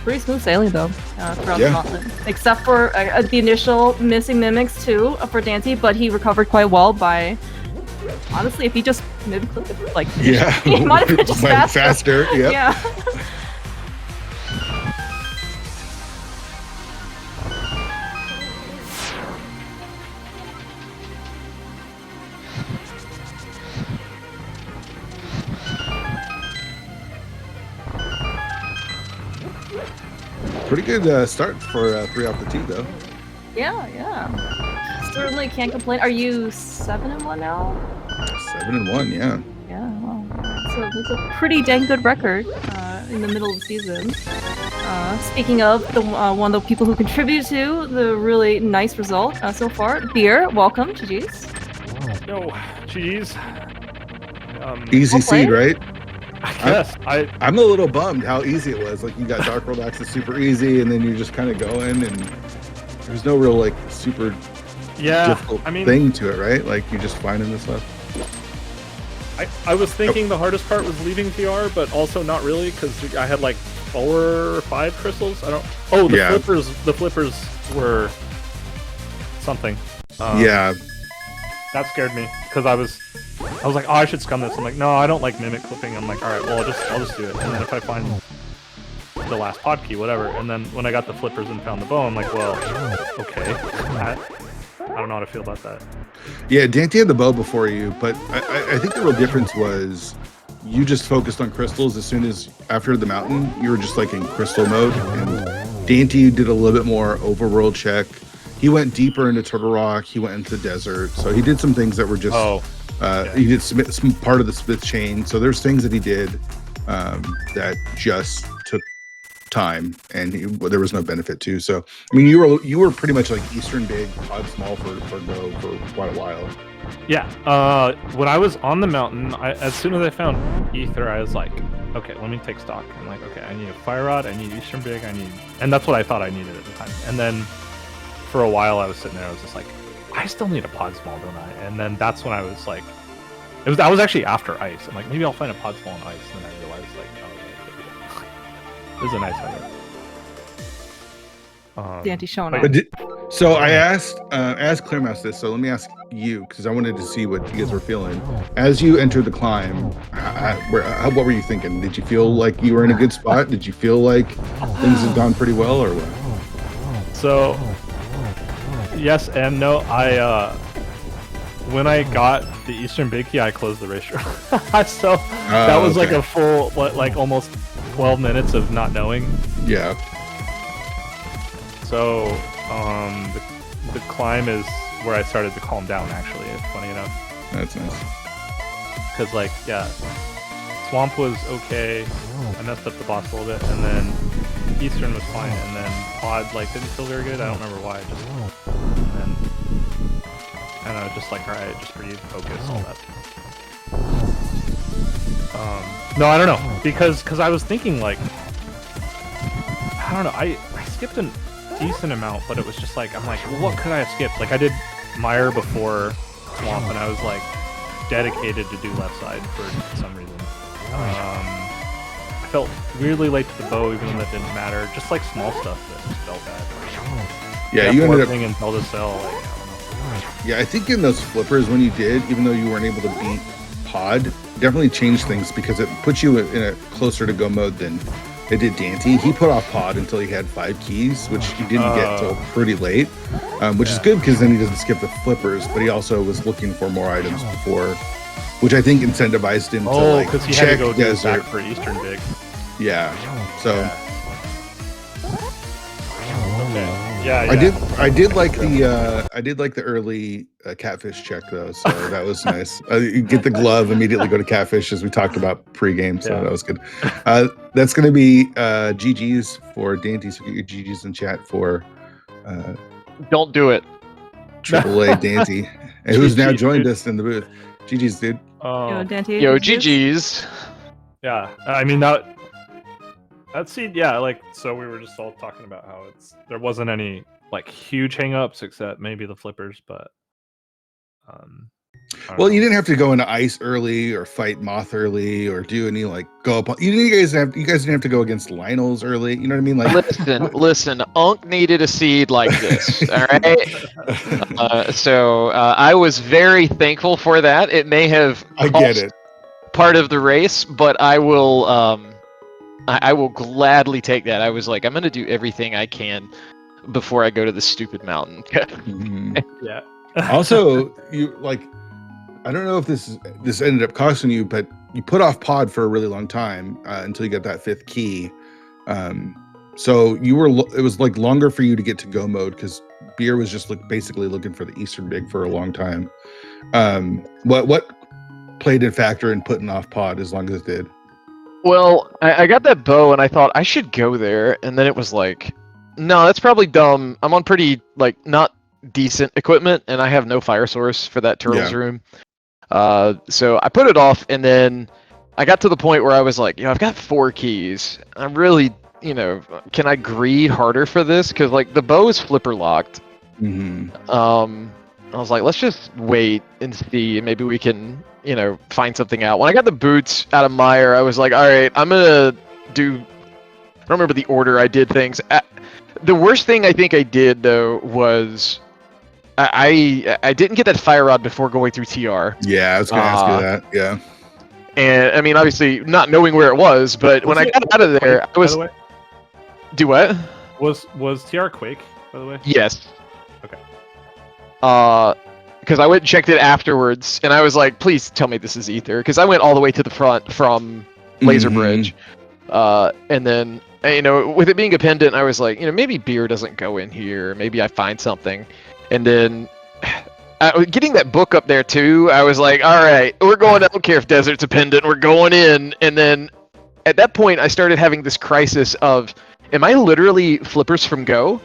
Pretty smooth sailing, though, throughout the gauntlet. Except for the initial missing mimics, too, for Dante, but he recovered quite well by... Honestly, if he just mimic clipped it, like... Yeah. He might have been just faster. Yep. Yeah. Pretty good start for 3 off the tee, though. Yeah. Certainly can't complain. Are you 7-1 now? 7-1, yeah. Yeah, well, it's a pretty dang good record in the middle of the season. Speaking of the one of the people who contributed to the really nice result so far, Beer, welcome, GG's. No, GG's. Easy seed, right? Yes, I'm a little bummed how easy it was. Like, you got Dark World access super easy, and then you're just kind of going, and there's no real like super difficult thing to it, right? Like, you're just finding this stuff. I was thinking the hardest part was leaving VR, but also not really, because I had like 4 or 5 crystals. I don't. Oh, the flippers were something. Yeah. That scared me because I was like, oh, I should scum this. I'm like, no, I don't like mimic clipping. I'm like, all right, well, I'll just do it. And then if I find the last pod key, whatever. And then when I got the flippers and found the bow, I'm like, well, okay. I don't know how to feel about that. Yeah, Dante had the bow before you, but I think the real difference was you just focused on crystals. As soon as after the mountain, you were just like in crystal mode. And Dante did a little bit more overworld check. He went deeper into Turtle Rock. He went into the desert. So he did some things that were just He did some part of the Smith chain. So there's things that he did that just took time, and there was no benefit to. So I mean, you were pretty much like Eastern big, pod small for Go for quite a while. Yeah. When I was on the mountain, as soon as I found Ether, I was like, okay, let me take stock. I'm like, okay, I need a Fire Rod, I need Eastern Big, and that's what I thought I needed at the time. And then for a while I was sitting there, I was just like, I still need a pod small, don't I? And then that's when I was like, that was actually after ice. I'm like, maybe I'll find a pod small on ice. And then I realized like, oh, yeah, this is a nice idea. Dante showing off. So I asked Clearmouse this, so let me ask you, because I wanted to see what you guys were feeling. As you entered the climb, what were you thinking? Did you feel like you were in a good spot? Did you feel like things had gone pretty well, or what? So, yes and no. When I got the Eastern Big Key, I closed the racetrack. So that was like a full, like almost 12 minutes of not knowing. Yeah. So, the climb is where I started to calm down, actually, funny enough. That's nice. Because, like, yeah, Swamp was okay, I messed up the boss a little bit, and then Eastern was fine, and then Pod, like, didn't feel very good, I don't remember why, and I was just like, alright, just breathe, focus, all that. No, I don't know, because I was thinking, like, I don't know, I skipped a decent amount, but it was just like, I'm like, well, what could I have skipped? Like, I did Mire before Swamp, and I was like dedicated to do left side for some reason. I felt weirdly late to the bow, even though that didn't matter. Just like small stuff that just felt bad. Yeah, you ended up and Bell to Cell. Like, I don't know. Yeah, I think in those flippers when you did, even though you weren't able to beat Pod, definitely changed things because it puts you in a closer to go mode than it did Dante. He put off Pod until he had 5 keys, which he didn't get until pretty late, which is good because then he doesn't skip the flippers, but he also was looking for more items before, which I think incentivized him to like because he check had to go desert. back for Eastern Big. Yeah, so okay. Yeah, I did like the early catfish check though, so that was nice. You get the glove, immediately go to catfish, as we talked about pregame, so that was good. That's going to be GG's for Dante, so get your GG's in chat for don't do it. AAA Dante, and who's now joined us in the booth. GG's, dude. Yo, Dante, Yo, GG's. Yeah, I mean that seed, yeah, like, so we were just all talking about how there wasn't any like huge hang-ups except maybe the flippers, but well, you didn't have to go into ice early or fight Moth early or do any like go up. You guys didn't have to go against Lionel's early. You know what I mean? Like, listen. Unk needed a seed like this. All right. So I was very thankful for that. It may have I get it. Part of the race, but I will. I will gladly take that. I was like, I'm gonna do everything I can before I go to this stupid mountain. Yeah. Also, you like, I don't know if this ended up costing you, but you put off Pod for a really long time until you got that 5th key. So it was like longer for you to get to go mode because Beer was just basically looking for the Eastern Big for a long time. What played a factor in putting off Pod as long as it did? Well, I got that bow and I thought I should go there, and then it was like, no, that's probably dumb. I'm on pretty like not decent equipment, and I have no fire source for that turtles room. So I put it off, and then I got to the point where I was like, I've got 4 keys. I'm really, can I greed harder for this? Because like the bow is flipper locked. I was like, let's just wait and see, and maybe we can, find something out. When I got the boots out of Mire, I was like, all right, I'm gonna do. I don't remember the order I did things. The worst thing I think I did though was I didn't get that fire rod before going through TR. Yeah, I was gonna ask you that. Yeah. And I mean, obviously, not knowing where it was, but when I got out of there, I was. Do what? Was TR Quake, by the way? Yes. Okay. Because I went and checked it afterwards, and I was like, please tell me this is Ether, because I went all the way to the front from Laser Bridge. And then, with it being a pendant, I was like, maybe Beer doesn't go in here. Maybe I find something. And then getting that book up there too, I was like, all right, we're going. I don't care if desert's dependent. We're going in. And then at that point, I started having this crisis of, am I literally flippers from Go?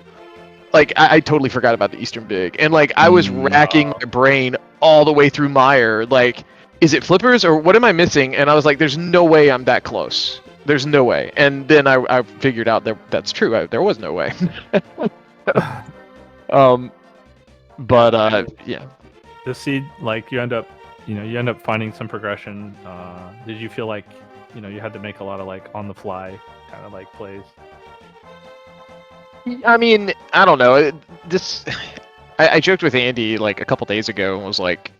Like, I totally forgot about the Eastern Big, and like I was racking my brain all the way through Meyer. Like, is it flippers or what am I missing? And I was like, there's no way I'm that close. There's no way. And then I figured out that that's true. There was no way. Yeah. The seed, like you end up finding some progression. Did you feel like, you had to make a lot of like on the fly kind of like plays? I mean, I don't know. I joked with Andy like a couple days ago and was like,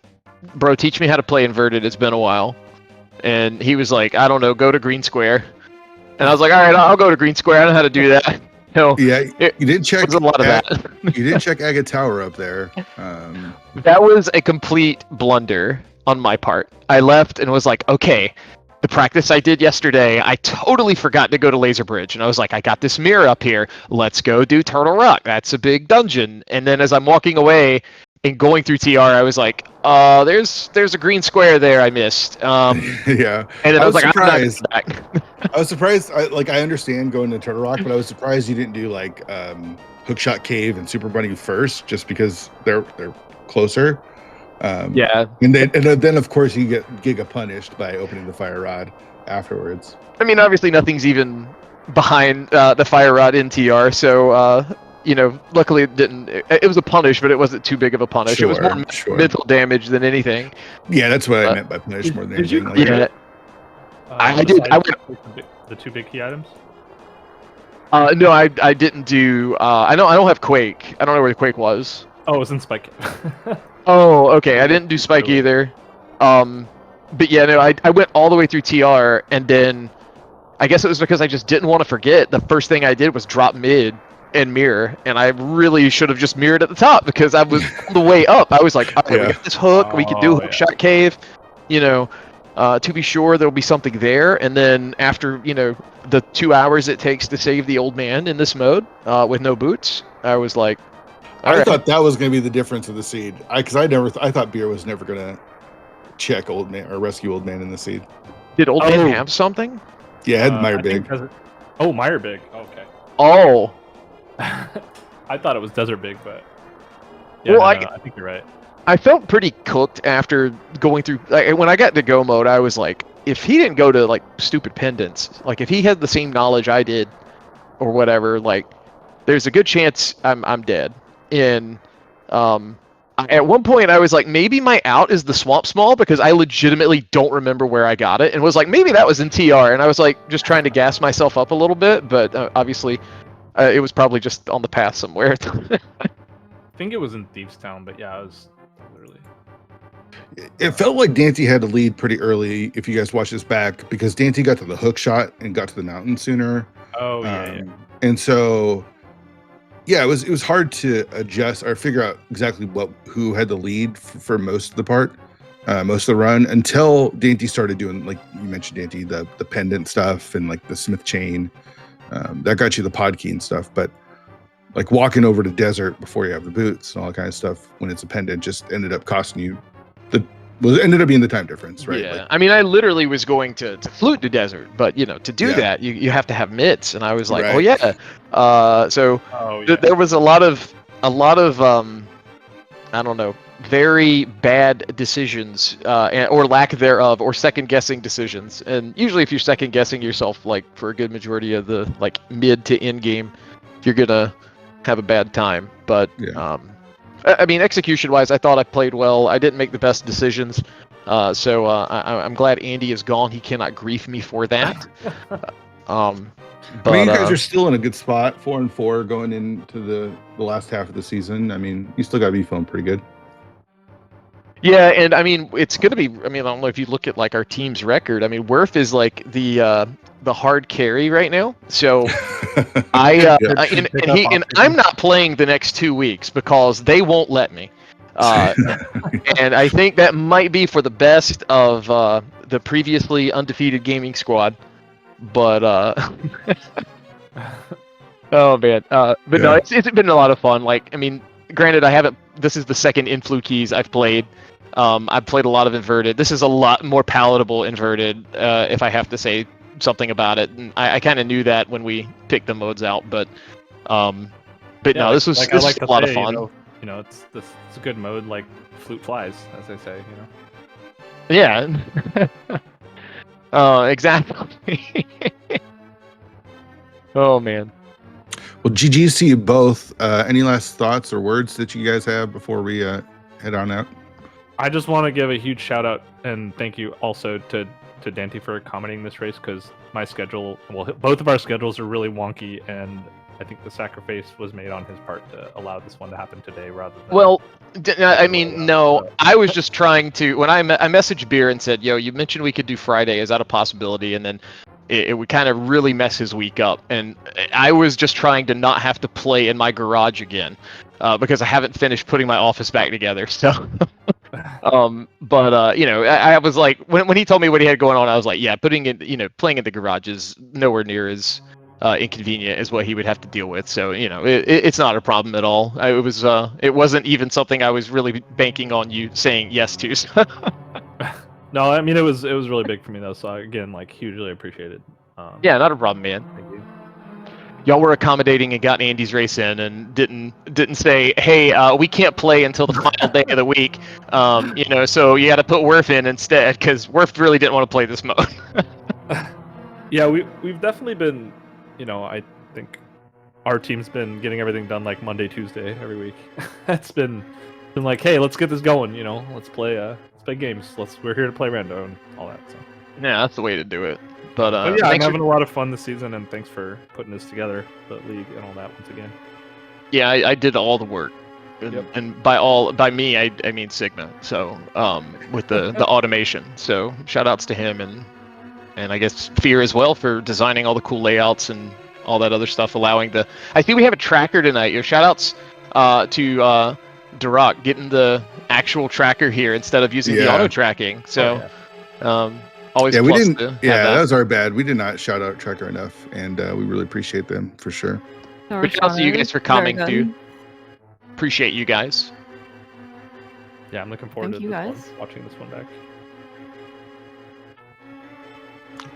bro, teach me how to play inverted. It's been a while. And he was like, I don't know, go to green square. And I was like, all right, I'll go to green square. I know how to do that. Yeah, you did check a lot of that. You did check Agate Tower up there. That was a complete blunder on my part. I left and was like, okay, the practice I did yesterday, I totally forgot to go to Laser Bridge. And I was like, I got this mirror up here. Let's go do Turtle Rock. That's a big dungeon. And then as I'm walking away and going through TR, I was like, there's a green square there I missed. Yeah. And then I was like, surprised. I'm not back. I was surprised. I understand going to Turtle Rock, but I was surprised you didn't do like Hookshot Cave and Super Bunny first, just because they're closer. Yeah. And then of course you get Giga punished by opening the fire rod afterwards. I mean, obviously nothing's even behind the fire rod in TR, so luckily it didn't. It was a punish, but it wasn't too big of a punish. It was more mental damage than anything. Yeah, that's what I meant by punish more than anything. I did. I went the two big key items. No, I didn't do. I don't have Quake. I don't know where the Quake was. Oh, it was in Spike. Oh, okay. I didn't do Spike either. But yeah, no, I went all the way through TR, and then I guess it was because I just didn't want to forget. The first thing I did was drop mid and mirror, and I really should have just mirrored at the top because I was on the way up. I was like, okay, we got this hook. We can do Hookshot Cave. To be sure there'll be something there, and then after the 2 hours it takes to save the old man in this mode with no boots, I was like, I thought that was going to be the difference of the seed. I thought Beer was never going to check old man or rescue old man in the seed. Did old man have something? Yeah, it had Meyer Big. Meyer Big. Okay. Oh. I thought it was Desert Big, but yeah, I think you're right. I felt pretty cooked after going through. Like, when I got to go mode, I was like, if he didn't go to like stupid pendants, like if he had the same knowledge I did, or whatever, like there's a good chance I'm dead. And at one point I was like, maybe my out is the Swamp Small because I legitimately don't remember where I got it, and was like, maybe that was in TR, and I was like just trying to gas myself up a little bit, but obviously it was probably just on the path somewhere. I think it was in Thieves Town, but yeah, it was literally. It felt like Dante had to lead pretty early if you guys watch this back, because Dante got to the hook shot and got to the mountain sooner. Oh yeah. And so yeah, it was hard to adjust or figure out exactly who had the lead for most of the part, most of the run, until Dante started doing, like you mentioned, Dante, the pendant stuff and like the Smith chain. That got you the pod key and stuff, but like walking over to desert before you have the boots and all that kind of stuff when it's a pendant just ended up costing you ended up being the time difference, right? Yeah, like, I mean, I literally was going to flute to desert, but to do that, you have to have mitts, and I was like, right. oh yeah. There was a lot of I don't know, very bad decisions or lack thereof, or second guessing decisions. And usually if you're second guessing yourself, like for a good majority of the like mid to end game, you're gonna have a bad time. But I mean, execution wise, I thought I played well. I didn't make the best decisions, so I'm glad Andy is gone. He cannot grief me for that. But I mean, you guys are still in a good spot, 4-4 going into the last half of the season. I mean, you still got to be feeling pretty good. Yeah, and I mean, it's going to be. I mean, I don't know if you look at like our team's record. I mean, Werf is like the hard carry right now. So and I'm not playing the next 2 weeks because they won't let me. And I think that might be for the best of the previously undefeated gaming squad. But oh man, but no, it's been a lot of fun. Like, I mean, granted, I haven't this is the second influ keys I've played. I've played a lot of inverted. This is a lot more palatable inverted, if I have to say something about it. And I kind of knew that when we picked the modes out, but no, this was I like a lot of say, fun. You know, it's a good mode, like flute flies, as they say. You know. Yeah. Exactly. Oh man. Well, GG's to you both. Any last thoughts or words that you guys have before we head on out? I just want to give a huge shout out and thank you also to Dante for accommodating this race, because my schedule, well, both of our schedules are really wonky, and I think the sacrifice was made on his part to allow this one to happen today rather than. Well, I mean, no, I was just trying to, when I messaged Beer and said, yo, you mentioned we could do Friday, is that a possibility? And then it would kind of really mess his week up. And I was just trying to not have to play in my garage again, because I haven't finished putting my office back together. So, but you know, I was like, when he told me what he had going on, I was like, yeah, playing in the garage is nowhere near as inconvenient as what he would have to deal with. So, you know, it's not a problem at all. It wasn't even something I was really banking on you saying yes to. No, I mean, it was really big for me though. So again, like, hugely appreciated. Yeah, not a problem, man. Thank you. Y'all were accommodating and got Andy's race in, and didn't say, hey, we can't play until the final day of the week. You know, so you got to put Werf in instead, because Werf really didn't want to play this mode. Yeah, we've definitely been, you know, I think our team's been getting everything done like Monday, Tuesday every week. It's been like, hey, let's get this going. You know, let's play games. We're here to play rando and all that. So. Yeah, that's the way to do it. But yeah, I'm having a lot of fun this season, and thanks for putting this together, the league and all that once again. Yeah, I did all the work, and by me I mean Sigma. So with the automation. So shout outs to him and I guess Fear as well for designing all the cool layouts and all that other stuff, allowing the. I think we have a tracker tonight. Your shout outs to Duroc getting the actual tracker here instead of using the auto tracking. So. Always we didn't. That was our bad. We did not shout out Tracker enough, and we really appreciate them for sure. But shout out to you guys for coming too. Appreciate you guys. Yeah, I'm looking forward to watching this one back.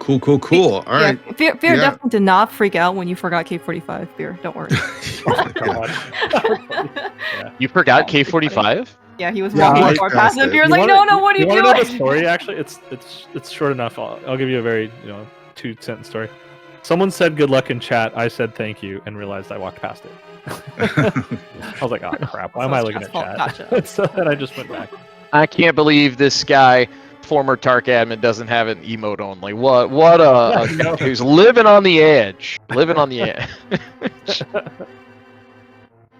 Cool. All right. Fear definitely did not freak out when you forgot K45. Fear, don't worry. You forgot K45? Yeah, he was walking far past him. Fear's like, no, what are you doing? You want to know the story? Actually, it's short enough. I'll give you a very 2-sentence story. Someone said good luck in chat. I said thank you and realized I walked past it. I was like, oh crap, why am I looking at chat? Gotcha. So then I just went back. I can't believe this guy, former Tark admin, doesn't have an emote only. What a guy who's living on the edge. Living on the edge.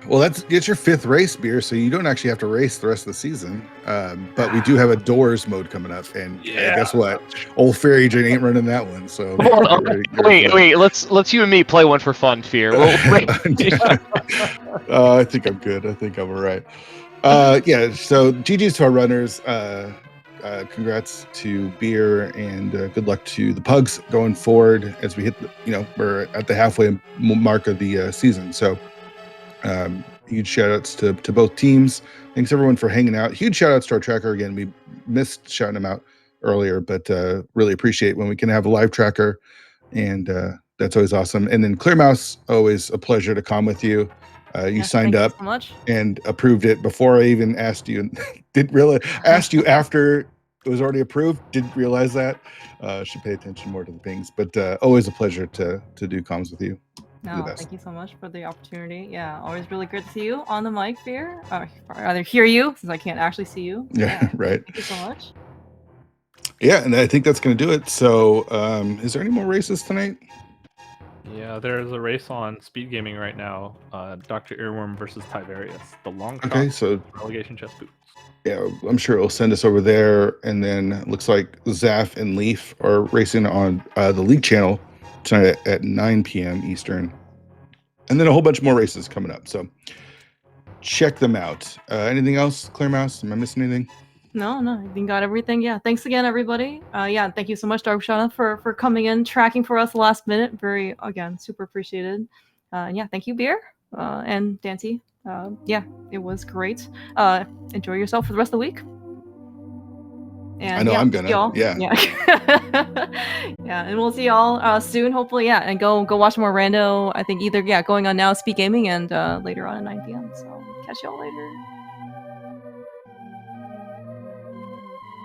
Well, it's your 5th race, Beer, so you don't actually have to race the rest of the season. But we do have a doors mode coming up, and guess what? Old Fairy Agent ain't running that one. So wait, let's you and me play one for fun, Fear. I think I'm good. I think I'm all right. So GG's to our runners. Congrats to Beer, and good luck to the Pugs going forward as we hit we're at the halfway mark of the season. So huge shout outs to both teams. Thanks everyone for hanging out. Huge shout outs to our tracker again. We missed shouting him out earlier, but really appreciate when we can have a live tracker, and that's always awesome. And then Clear Mouse, always a pleasure to come with you. You signed up so much. And approved it before I even asked you. Didn't really asked you after it was already approved. Didn't realize that. Should pay attention more to the pings, but always a pleasure to do comms with you. No, thank you so much for the opportunity. Yeah, always really good to see you on the mic, Fear. Or rather, hear you, since I can't actually see you. Yeah, right. Thank you so much. Yeah, and I think that's going to do it. So, is there any more races tonight? Yeah, there's a race on SpeedGaming right now. Dr. Earworm versus Tiberius. The long shot relegation chest boots. Yeah, I'm sure it'll send us over there. And then it looks like Zaf and Leaf are racing on the League channel tonight at 9 p.m. Eastern. And then a whole bunch more races coming up. So check them out. Anything else, Clear Mouse? Am I missing anything? No, I think got everything. Yeah, thanks again, everybody. Thank you so much, Darkshana, for coming in, tracking for us last minute. Very, again, super appreciated. And thank you, Beer and Dante, yeah, it was great. Enjoy yourself for the rest of the week. And I know yeah, I'm gonna. y'all. Yeah. Yeah, and we'll see y'all soon, hopefully. Yeah, and go watch more rando. I think either going on now, SpeedGaming, and later on at 9 p.m. So catch y'all later.